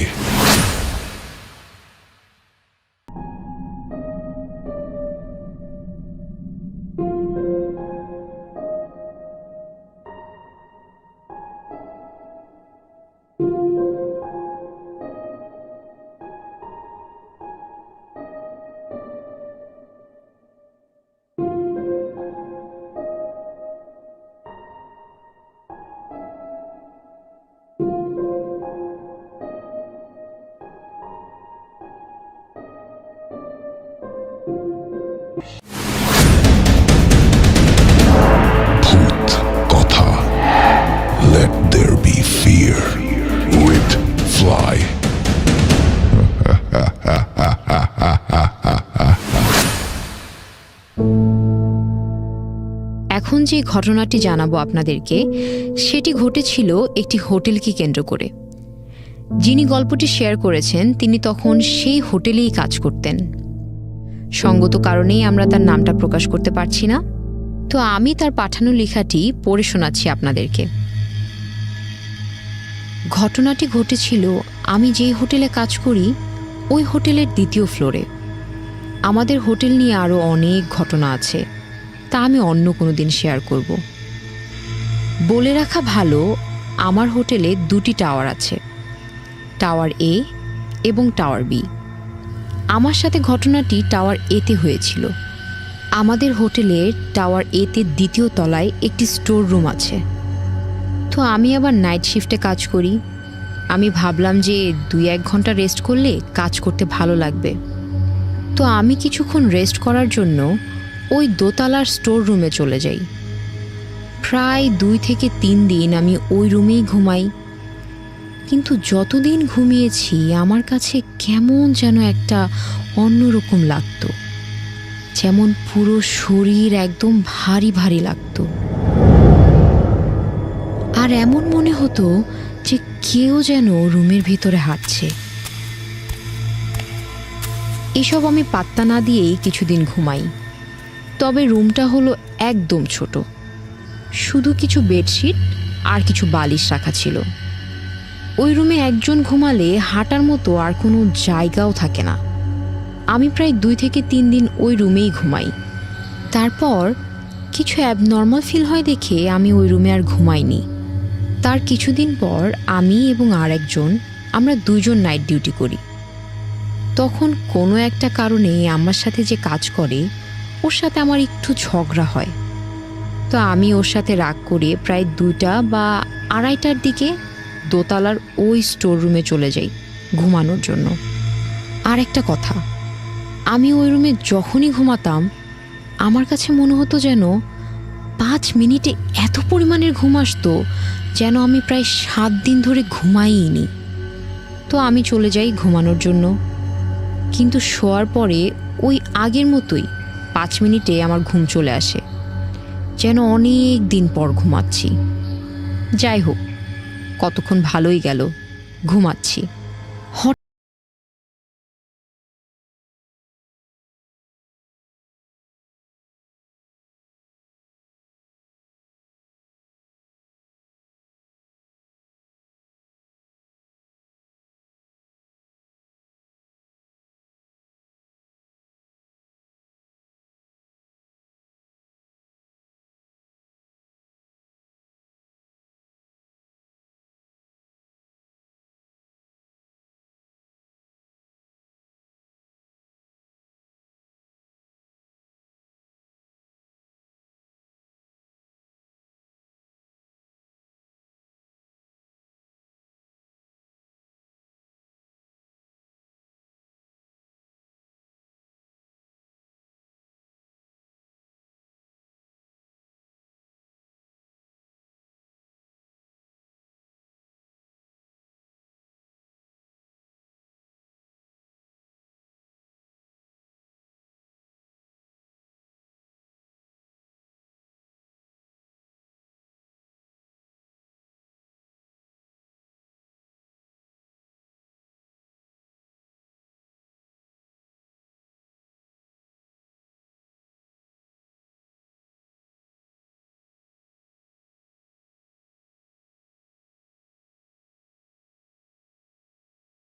ভূত কথা, let there be fear with Fly. এখন যে ঘটনাটি জানাবো আপনাদেরকে, সেটি ঘটেছিল একটি হোটেলকে কেন্দ্র করে। যিনি গল্পটি শেয়ার করেছেন তিনি তখন সেই হোটেলেই কাজ করতেন। সঙ্গত কারণেই আমরা তার নামটা প্রকাশ করতে পারছি না, তো আমি তার পাঠানো লেখাটি পড়ে শোনাচ্ছি আপনাদেরকে। ঘটনাটি ঘটেছিল আমি যেই হোটেলে কাজ করি ওই হোটেলের 2য় ফ্লোরে। আমাদের হোটেল নিয়ে আরও অনেক ঘটনা আছে, তা আমি অন্য কোনো দিন শেয়ার করব। বলে রাখা ভালো, আমার হোটেলে 2টি টাওয়ার আছে, টাওয়ার এ এবং টাওয়ার বি। আমার সাথে ঘটনাটি টাওয়ার এতে হয়েছিল। আমাদের হোটেলের টাওয়ার এতে 2য় তলায় একটি স্টোর রুম আছে। তো আমি আবার নাইট শিফটে কাজ করি। আমি ভাবলাম যে 2-1 ঘন্টা রেস্ট করলে কাজ করতে ভালো লাগবে। তো আমি কিছুক্ষণ রেস্ট করার জন্য ওই দোতলার স্টোর রুমে চলে যাই। প্রায় 2 থেকে 3 দিন আমি ওই রুমেই ঘুমাই। কিন্তু যতদিন ঘুমিয়েছি আমার কাছে কেমন যেন একটা অন্যরকম লাগতো, যেমন পুরো শরীর একদম ভারী ভারী লাগতো। আর এমন মনে হতো যে কেউ যেন রুমের ভিতরে হাঁটছে। এসব আমি পাত্তা না দিয়েই কিছুদিন ঘুমাই। তবে রুমটা হলো একদম ছোট, শুধু কিছু বেডশিট আর কিছু বালিশ রাখা ছিল। ওই রুমে একজন ঘুমালে হাঁটার মতো আর কোনো জায়গাও থাকে না। আমি প্রায় 2 থেকে 3 দিন ওই রুমেই ঘুমাই। তারপর কিছু অ্যাবনর্মাল ফিল হয় দেখে আমি ওই রুমে আর ঘুমাইনি। তার কিছুদিন পর আমি এবং আরেকজন, আমরা 2 জন নাইট ডিউটি করি। তখন কোনো একটা কারণে আমার সাথে যে কাজ করে ওর সাথে আমার একটু ঝগড়া হয়। তো আমি ওর সাথে রাগ করে প্রায় 2টা বা 2:30টার দিকে দোতলার ওই স্টোর রুমে চলে যাই ঘুমানোর জন্য। আর একটা কথা, আমি ওই রুমে যখনই ঘুমাতাম আমার কাছে মনে হতো যেন 5 মিনিটে এত পরিমাণের ঘুম আসতো যেন আমি প্রায় 7 দিন ধরে ঘুমাইনি। তো আমি চলে যাই ঘুমানোর জন্য, কিন্তু শোয়ার পরে ওই আগের মতোই 5 মিনিটে আমার ঘুম চলে আসে, যেন অনেক দিন পর ঘুমাচ্ছি। যাই হোক, কতক্ষণ ভালোই গেল, ঘুমাচ্ছি।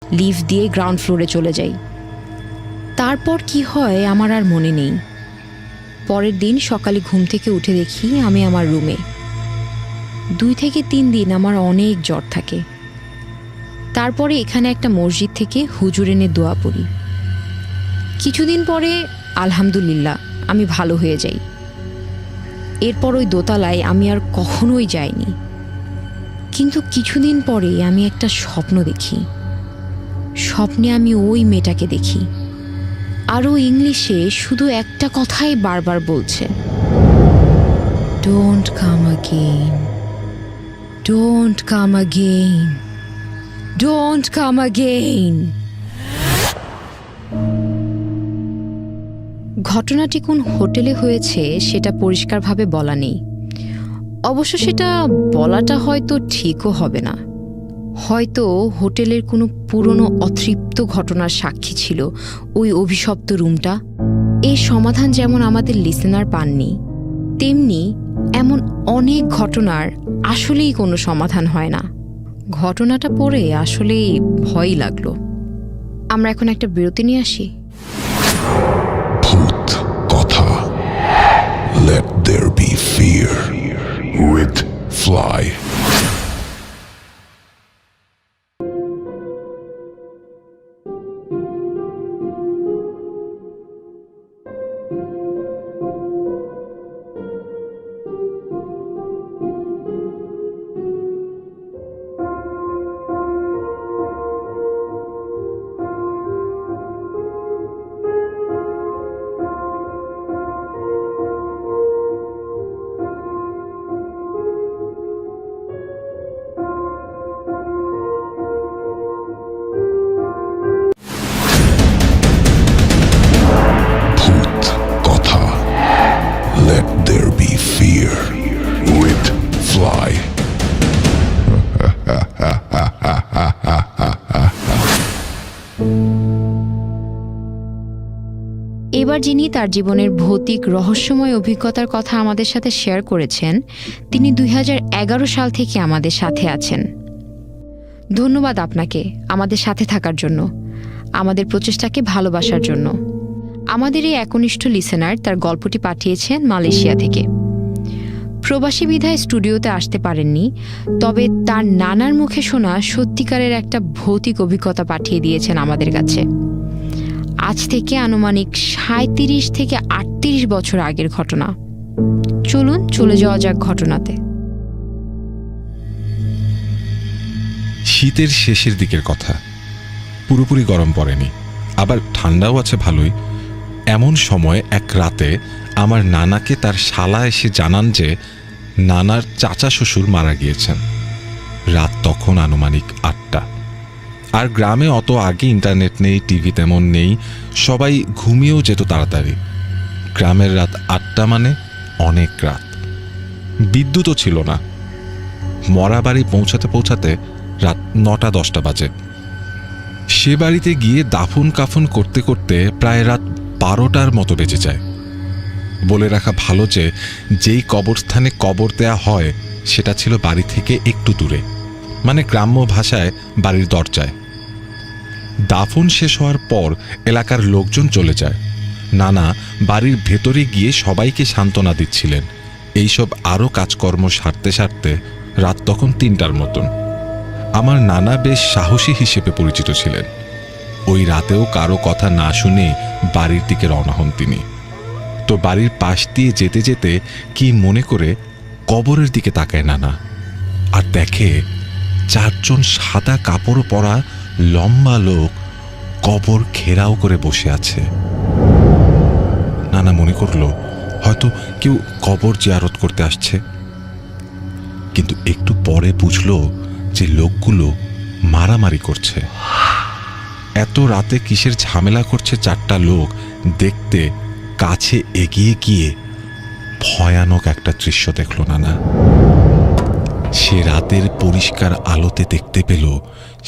লিফট দিয়ে গ্রাউন্ড ফ্লোরে চলে যাই। তারপর কি হয় আমার আর মনে নেই। পরের দিন সকালে ঘুম থেকে উঠে দেখি আমি আমার রুমে। 2 থেকে 3 দিন আমার অনেক জ্বর থাকে। তারপরে এখানে একটা মসজিদ থেকে হুজুর এনে দোয়া পড়ি। কিছুদিন পরে আলহামদুলিল্লাহ আমি ভালো হয়ে যাই। এরপর ওই দোতলায় আমি আর কখনোই যাইনি। কিন্তু কিছুদিন পরে আমি একটা স্বপ্ন দেখি। স্বপ্নে আমি ওই মেয়েটাকে দেখি, আরও ইংলিশে শুধু একটা কথাই বারবার বলছে, don't come again, don't come again, don't come again. ঘটনাটি কোন হোটেলে হয়েছে সেটা পরিষ্কারভাবে বলা নেই। অবশ্য সেটা বলাটা হয়তো ঠিকও হবে না। হয়তো হোটেলের কোনো পুরনো অতৃপ্ত ঘটনার সাক্ষী ছিল ওই অভিশপ্ত রুমটা। এই সমাধান যেমন আমাদের লিসেনার পাননি, তেমনি এমন অনেক ঘটনার আসলেই কোনো সমাধান হয় না। ঘটনাটা পড়ে আসলেই ভয়ই লাগলো। আমরা এখন একটা বিরতি নিয়ে আসি। ভূত কথা, let there be fear with Fly. এবার যিনি তার জীবনের ভৌতিক রহস্যময় অভিজ্ঞতার কথা আমাদের সাথে শেয়ার করেছেন, তিনি 2011 সাল থেকে আমাদের সাথে আছেন। ধন্যবাদ আপনাকে আমাদের সাথে থাকার জন্য, আমাদের প্রচেষ্টাকে ভালোবাসার জন্য। আমাদের এই একনিষ্ঠ লিসেনার তার গল্পটি পাঠিয়েছেন মালয়েশিয়া থেকে। প্রবাসী বিধায় স্টুডিওতে আসতে পারেননি, তবে তার নানার মুখে শোনা সত্যিকারের একটা ভৌতিক অভিজ্ঞতা পাঠিয়ে দিয়েছেন আমাদের কাছে। আজ থেকে আনুমানিক 37 থেকে 38 বছর আগের ঘটনা। চলুন চলে যাওয়া যাক ঘটনাতে। শীতের শেষের দিকের কথা, পুরোপুরি গরম পড়েনি, আবার ঠান্ডাও আছে ভালোই। এমন সময় এক রাতে আমার নানাকে তার শালা এসে জানান যে নানার চাচা শ্বশুর মারা গিয়েছেন। রাত তখন আনুমানিক 8টা। আর গ্রামে অত আগে ইন্টারনেট নেই, টিভি তেমন নেই, সবাই ঘুমিয়েও যেত তাড়াতাড়ি। গ্রামের রাত 8টা মানে অনেক রাত। বিদ্যুৎও ছিল না। মরা বাড়ি পৌঁছাতে পৌঁছাতে রাত 9টা-10টা বাজে। সে বাড়িতে গিয়ে দাফন কাফন করতে করতে প্রায় রাত 12টার মতো বেজে যায়। বলে রাখা ভালো যে যেই কবরস্থানে কবর দেয়া হয় সেটা ছিল বাড়ি থেকে একটু দূরে, মানে গ্রাম্য ভাষায় বাড়ির দরজায়। দাফন শেষ হওয়ার পর এলাকার লোকজন চলে যায়। নানা বাড়ির ভেতরে গিয়ে সবাইকে সান্ত্বনা দিচ্ছিলেন। এইসব আরও কাজকর্ম সারতে সারতে রাত তখন 3টার মতন। আমার নানা বেশ সাহসী হিসেবে পরিচিত ছিলেন। ওই রাতেও কারো কথা না শুনে বাড়ির দিকে রওনা হন তিনি। তো বাড়ির পাশ দিয়ে যেতে যেতে কি মনে করে কবরের দিকে তাকায় নানা, আর দেখে 4জন সাদা কাপড় পরা লম্বা লোক কবর ঘেরাও করে বসে আছে। নানা মনে করলো হয়তো কেউ কবর জিয়ারত করতে আসছে, কিন্তু একটু পরে বুঝলো যে লোকগুলো মারামারি করছে। এত রাতে কিসের ঝামেলা করছে 4টা লোক দেখতে কাছে এগিয়ে গিয়ে ভয়ানক একটা দৃশ্য দেখল নানা। সে রাতের পরিষ্কার আলোতে দেখতে পেল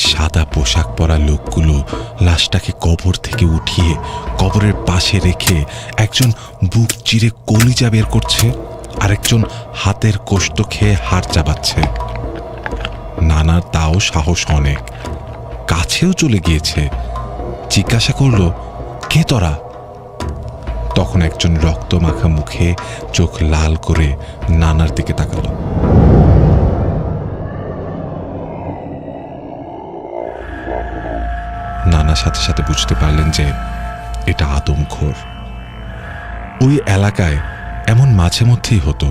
সাদা পোশাক পরা লোকগুলো লাশটাকে কবর থেকে উঠিয়ে কবরের পাশে রেখে একজন বুক চিরে কলিজা বের করছে, আরেকজন হাতের কোষ্ঠ খেয়ে হাড় চাবাচ্ছে। নানার তাও সাহস অনেক, কাছেও চলে গিয়েছে। জিজ্ঞাসা করল, কে তোরা? তখন একজন রক্ত মাখা মুখে চোখ লাল করে নানার দিকে তাকালো। নানা সাথে সাথে বুঝতে পারলেন যে এটা আদমখোর। ওই এলাকায় এমন মাঝে মধ্যেই হতো,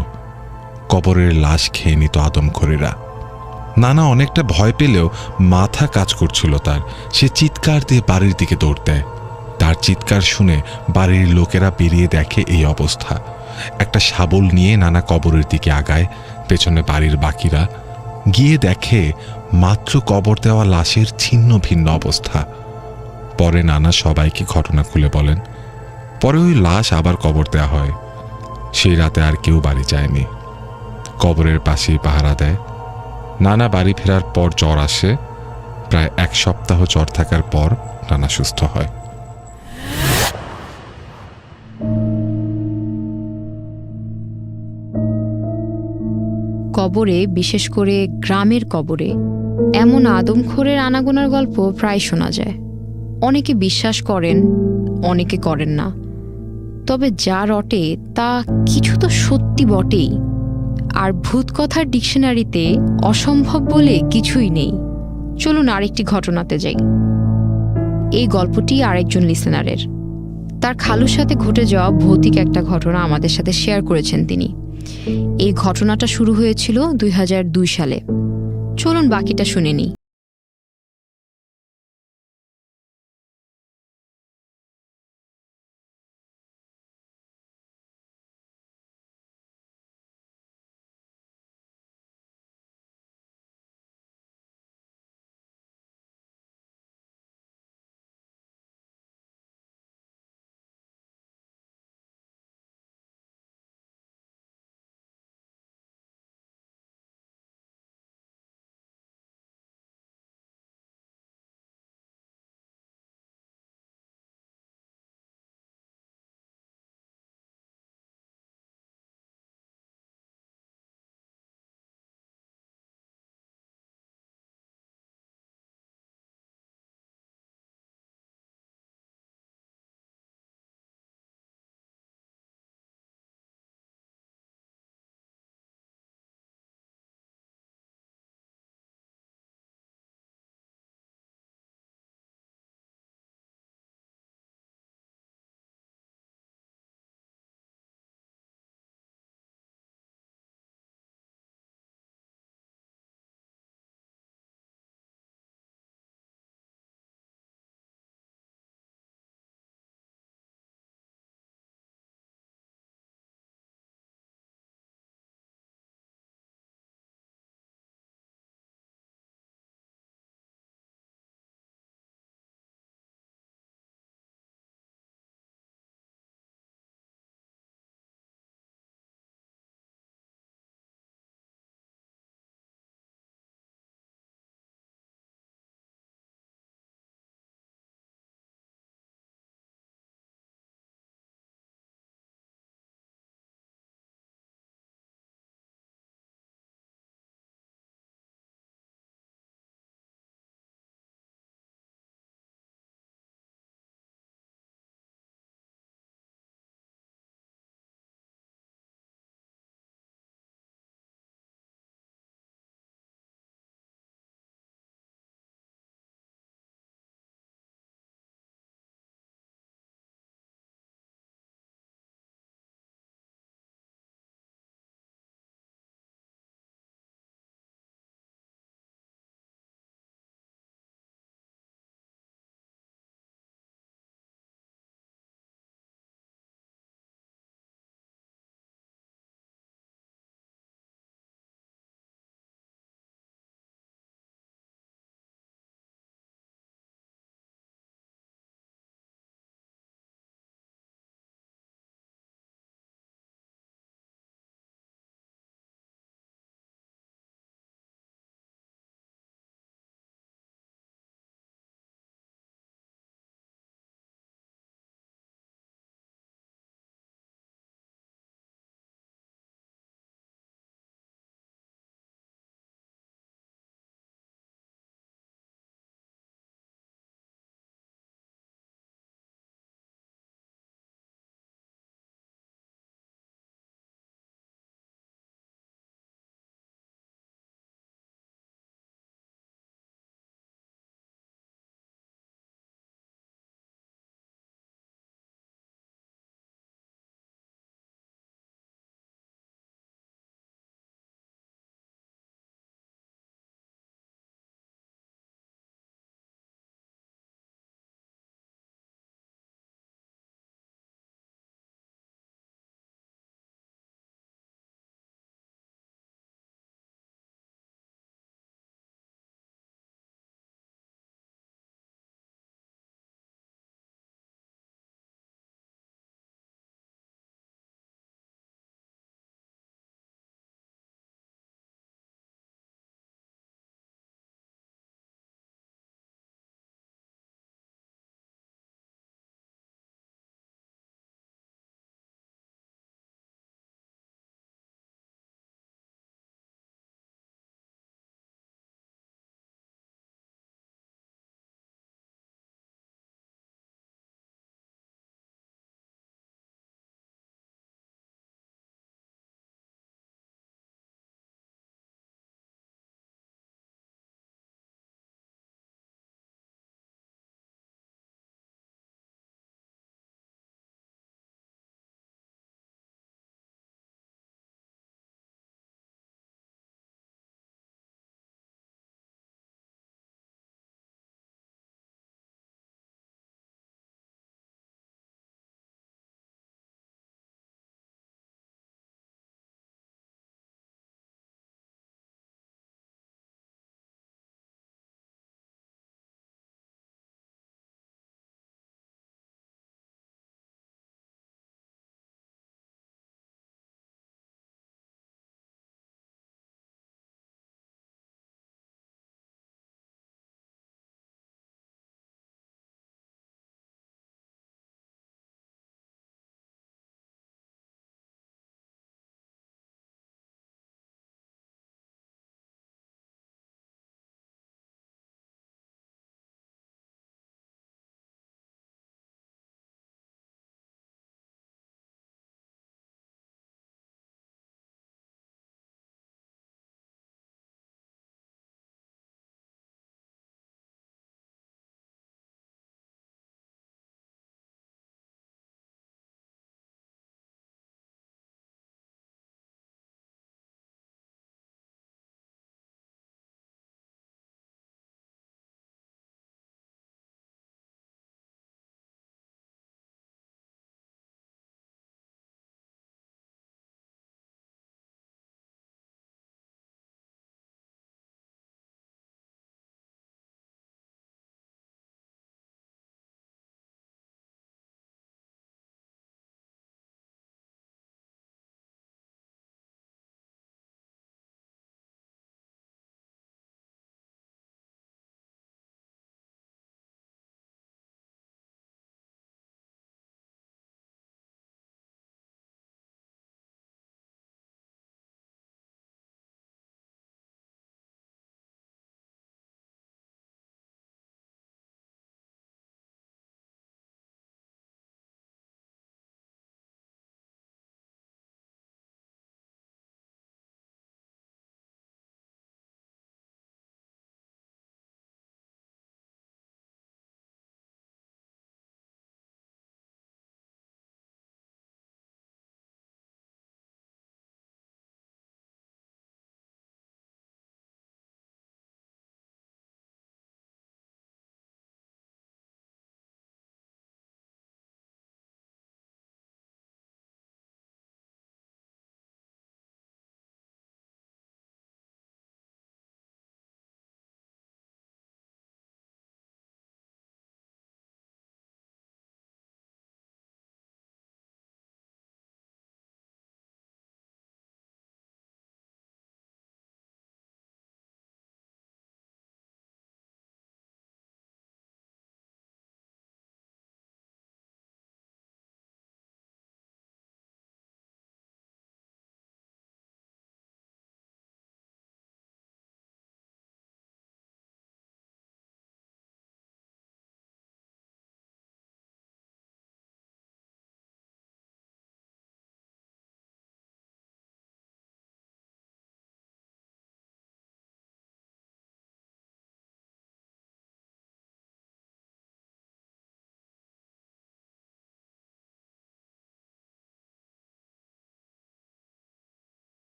কবরের লাশ খেয়ে নিত আদমখোরেরা। নানা অনেকটা ভয় পেলেও মাথা কাজ করছিল তার। সে চিৎকার দিয়ে বাড়ির দিকে দৌড় দেয়। তার চিৎকার শুনে বাড়ির লোকেরা বেরিয়ে দেখে এই অবস্থা। একটা শাবল নিয়ে নানা কবরের দিকে আগায়, পেছনে বাড়ির বাকিরা গিয়ে দেখে মাত্র কবর দেওয়া লাশের ছিন্ন ভিন্ন অবস্থা। পরে নানা সবাইকে ঘটনা খুলে বলেন। পরে ওই লাশ আবার কবর দেওয়া হয়। সেই রাতে আর কেউ বাড়ি যায়নি, কবরের পাশেই পাহারা দেয়। নানা বাড়ি ফেরার পর জ্বর আসে। প্রায় 1 সপ্তাহ জ্বর থাকার পর নানা সুস্থ হয়। কবরে, বিশেষ করে গ্রামের কবরে এমন আদমখোরের আনাগোনার গল্প প্রায় শোনা যায়। অনেকে বিশ্বাস করেন, অনেকে করেন না। তবে যা রটে তা কিছু তো সত্যি বটেই। আর ভূত কথার ডিকশনারিতে অসম্ভব বলে কিছুই নেই। চলুন আরেকটি ঘটনাতে যাই। এই গল্পটি আরেকজন লিসেনারের। তার খালুর সাথে ঘটে যাওয়া ভৌতিক একটা ঘটনা আমাদের সাথে শেয়ার করেছেন তিনি। এই ঘটনাটা শুরু হয়েছিল 2002 সালে। চলুন বাকিটা শুনে নিই।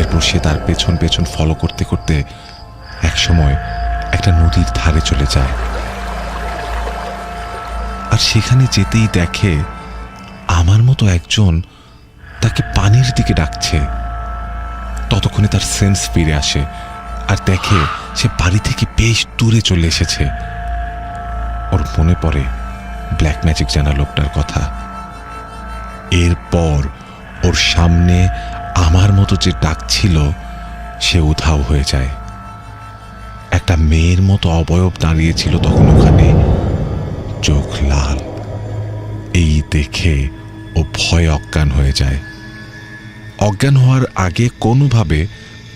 এরপর সে তার পেছন পেছন ফলো করতে করতে একসময় একটা নদীর ধারে চলে যায়। আর সেখানে যেতেই দেখে আমার মতো একজন তাকে পানির দিকে ডাকছে। ততক্ষণে তার সেন্স ফিরে আসে আর দেখে সে বাড়ি থেকে বেশ দূরে চলে এসেছে। ওর মনে পড়ে ব্ল্যাক ম্যাজিক জানা লোকটার কথা। এরপর ওর সামনে আমার মতো যে ডাকছিল সে উধাও হয়ে যায়। একটা মেয়ের মতো অবয়ব দাঁড়িয়েছিল তখন ওখানে, চোখ লাল। এই দেখে ও ভয়ে অজ্ঞান হয়ে যায়। অজ্ঞান হওয়ার আগে কোনোভাবে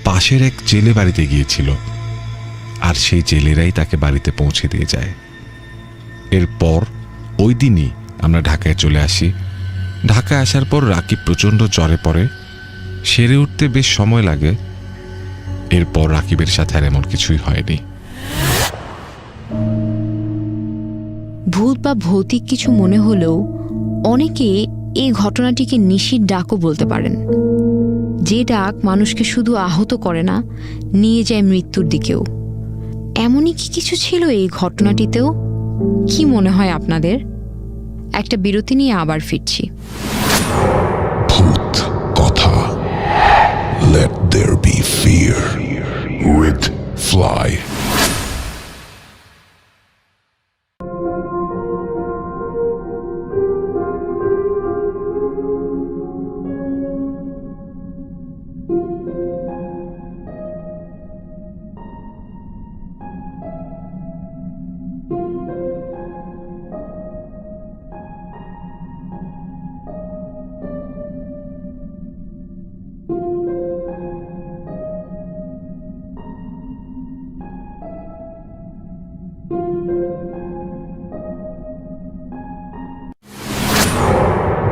পাশের এক জেলে বাড়িতে গিয়েছিল, আর সেই জেলেরাই তাকে বাড়িতে পৌঁছে দিয়ে যায়। এরপর ওই দিনই আমরা ঢাকায় চলে আসি। ঢাকায় আসার পর রাকিব প্রচণ্ড জ্বরে পড়ে, সেরে উঠতে বেশ সময় লাগে। এরপর রাকিবের সাথে আর এমন কিছুই হয়নি। ভূত বা ভৌতিক কিছু মনে হলেও অনেকে এই ঘটনাটিকে নিশির ডাকও বলতে পারেন, যে ডাক মানুষকে শুধু আহত করে না, নিয়ে যায় মৃত্যুর দিকেও। এমনই কি কিছু ছিল এই ঘটনাটিতেও? কি মনে হয় আপনাদের? একটা বিরতি নিয়ে আবার ফিরছি। ভূত কথা, let there be fear with Fly.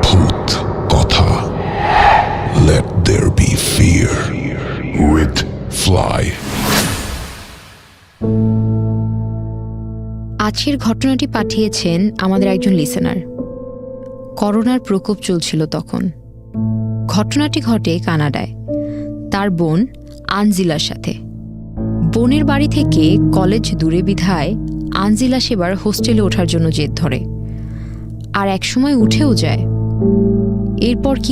ভূত কথা, let there be fear with Fly. আজকের ঘটনাটি পাঠিয়েছেন আমাদের একজন লিসেনার। করোনার প্রকোপ চলছিল তখন। ঘটনাটি ঘটে কানাডায়, তার বোন আনজিলার সাথে। বোনের বাড়ি থেকে কলেজ দূরে বিধায় আনজিলা সেবার হোস্টেলে ওঠার জন্য জেদ ধরে, আর একসময় উঠেও যায়। এরপর কি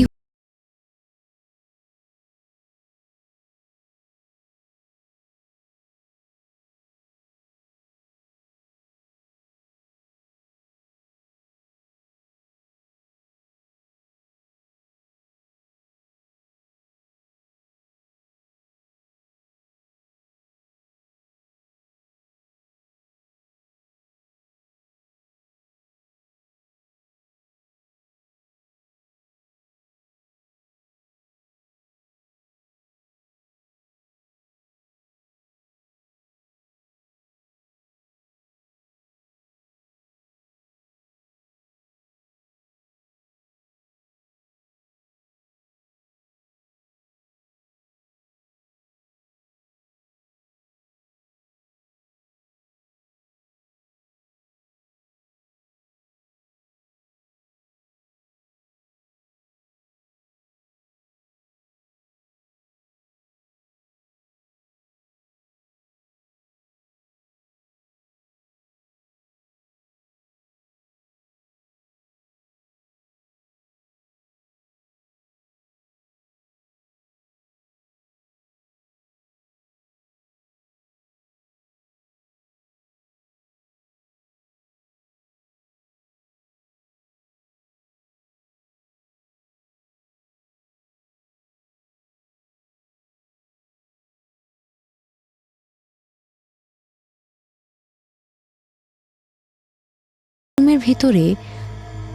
রুমের ভিতরে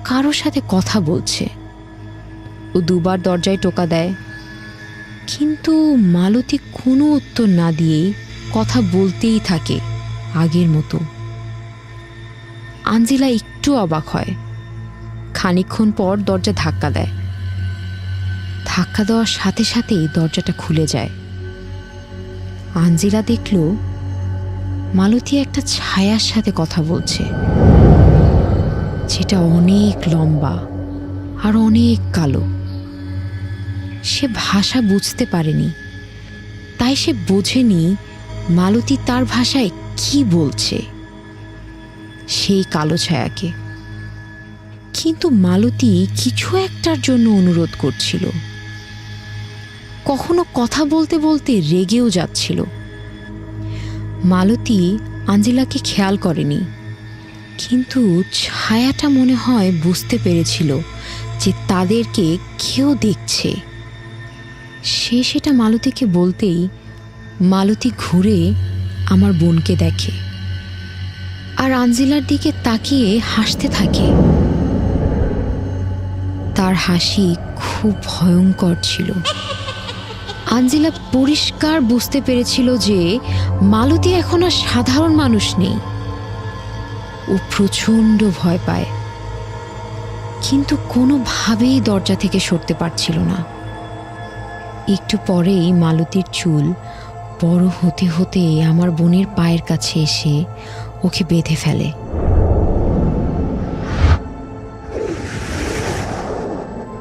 কারোর সাথে কথা বলছে। ও দুবার দরজায় টোকা দেয়, কিন্তু মালতী কোনো উত্তর না দিয়েই কথা বলতেই থাকে আগের মতো। আনজিলা একটু অবাক হয়। খানিকক্ষণ পর দরজা ধাক্কা দেয়। ধাক্কা দেওয়ার সাথে সাথেই দরজাটা খুলে যায়। আনজিলা দেখল মালতী একটা ছায়ার সাথে কথা বলছে, যেটা অনেক লম্বা আর অনেক কালো। সে ভাষা বুঝতে পারেনি, তাই সে বোঝেনি মালতী তার ভাষায় কি বলছে সেই কালো ছায়াকে। কিন্তু মালতী কিছু একটার জন্য অনুরোধ করছিল, কখনো কথা বলতে বলতে রেগেও যাচ্ছিল। মালতী আঞ্জিলাকে খেয়াল করেনি, কিন্তু ছায়াটা মনে হয় বুঝতে পেরেছিল যে তাদেরকে কেউ দেখছে। সে সেটা মালতীকে বলতেই মালতী ঘুরে আমার বোনকে দেখে আর আঞ্জিলার দিকে তাকিয়ে হাসতে থাকে। তার হাসি খুব ভয়ঙ্কর ছিল। আঞ্জিলা পরিষ্কার বুঝতে পেরেছিল যে মালতী এখন আর সাধারণ মানুষ নেই। ও প্রচণ্ড ভয় পায়, কিন্তু কোনোভাবেই দরজা থেকে সরতে পারছিল না। একটু পরেই মালতীর চুল বড় হতে হতে আমার বোনের পায়ের কাছে এসে ওকে বেঁধে ফেলে।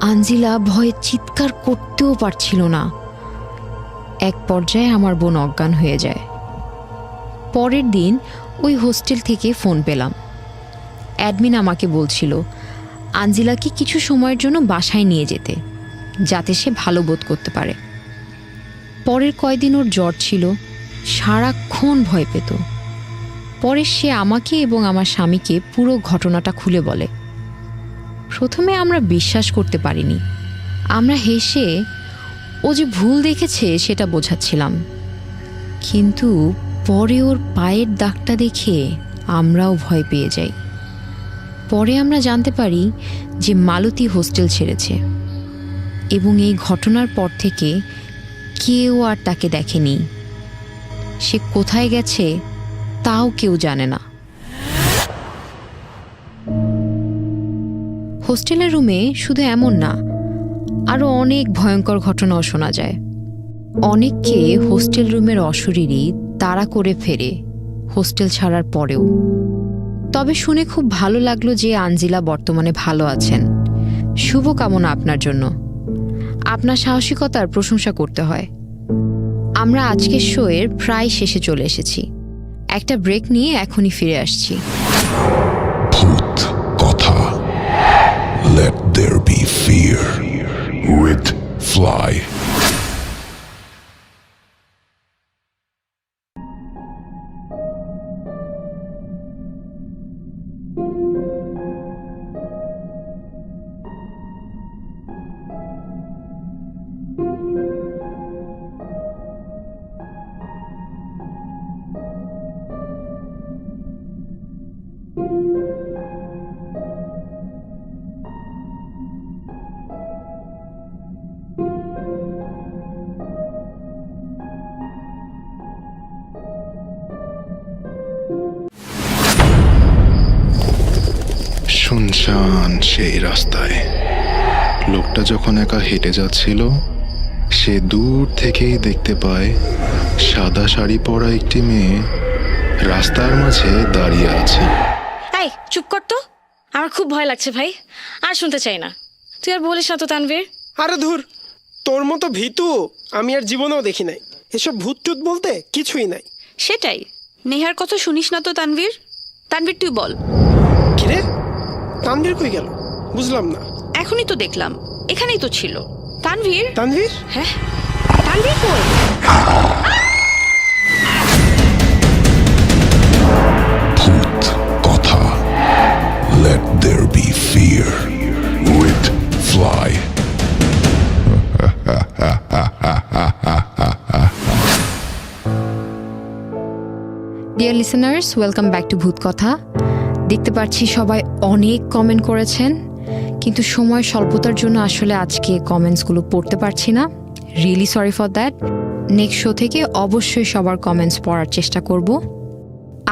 আঞ্জিলা ভয়ে চিৎকার করতেও পারছিল না। এক পর্যায়ে আমার বোন অজ্ঞান হয়ে যায়। পরের দিন ওই হোস্টেল থেকে ফোন পেলাম। অ্যাডমিন আমাকে বলছিল আঞ্জিলাকে কিছু সময়ের জন্য বাসায় নিয়ে যেতে, যাতে সে ভালো বোধ করতে পারে। পরের কয়দিন ওর জ্বর ছিল, সারাক্ষণ ভয় পেত। পরে সে আমাকে এবং আমার স্বামীকে পুরো ঘটনাটা খুলে বলে। প্রথমে আমরা বিশ্বাস করতে পারিনি। আমরা হেসে ও যে ভুল দেখেছে সেটা বোঝাচ্ছিলাম, কিন্তু পরে ওর পায়ের দাগটা দেখে আমরাও ভয় পেয়ে যাই। পরে আমরা জানতে পারি যে মালতী হোস্টেল ছেড়েছে এবং এই ঘটনার পর থেকে কেউ আর তাকে দেখেনি। সে কোথায় গেছে তাও কেউ জানে না। হোস্টেলের রুমে শুধু এমন না, আরও অনেক ভয়ঙ্কর ঘটনাও শোনা যায়। অনেককে হোস্টেল রুমের অশরীরী তাড়া করে ফেরে হোস্টেল ছাড়ার পরেও। তবে শুনে খুব ভালো লাগলো যে আঞ্জিলা বর্তমানে ভালো আছেন। শুভকামনা আপনার জন্য। আপনার সাহসিকতার প্রশংসা করতে হয়। আমরা আজকের শোয়ের প্রায় শেষে চলে এসেছি। একটা ব্রেক নিয়ে এখনই ফিরে আসছি। ভূত কথা, let there be fear with Fly. শুনশান সেই রাস্তায় লোকটা যখন একা হেঁটে যাচ্ছিল, সে দূর থেকেই দেখতে পায় সাদা শাড়ি পরা একটি মেয়ে রাস্তার মাঝে দাঁড়িয়ে আছে। এই চুপ কর তো, আমার খুব ভয় লাগছে ভাই, আর শুনতে চাই না। তুই আর বলিস না তো তানভীর। আরে ধুর, তোর মতো ভীতু আমি আর জীবনেও দেখি নাই। এসব ভূত টুত বলতে কিছুই নাই। সেটাই, নেহার কথা শুনিস না তো তানভীর। তানভীর তুই বল। কিরে, তানভীর কই গেল বুঝলাম না। এখনই তো দেখলাম, এখানেই তো ছিল। তানভীর। তানভীর? হ্যাঁ, তানভীর কই? ভূত কথা, let there be fear with Fly. Dear listeners, welcome back to ভূত কথা। দেখতে পাচ্ছি সবাই অনেক কমেন্ট করেছেন, কিন্তু সময় স্বল্পতার জন্য আসলে আজকে কমেন্টসগুলো পড়তে পারছি না। Really sorry for that. Next show থেকে অবশ্যই সবার কমেন্টস পড়ার চেষ্টা করব।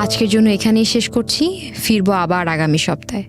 আজকের জন্য এখানেই শেষ করছি, ফিরবো আবার আগামী সপ্তাহে।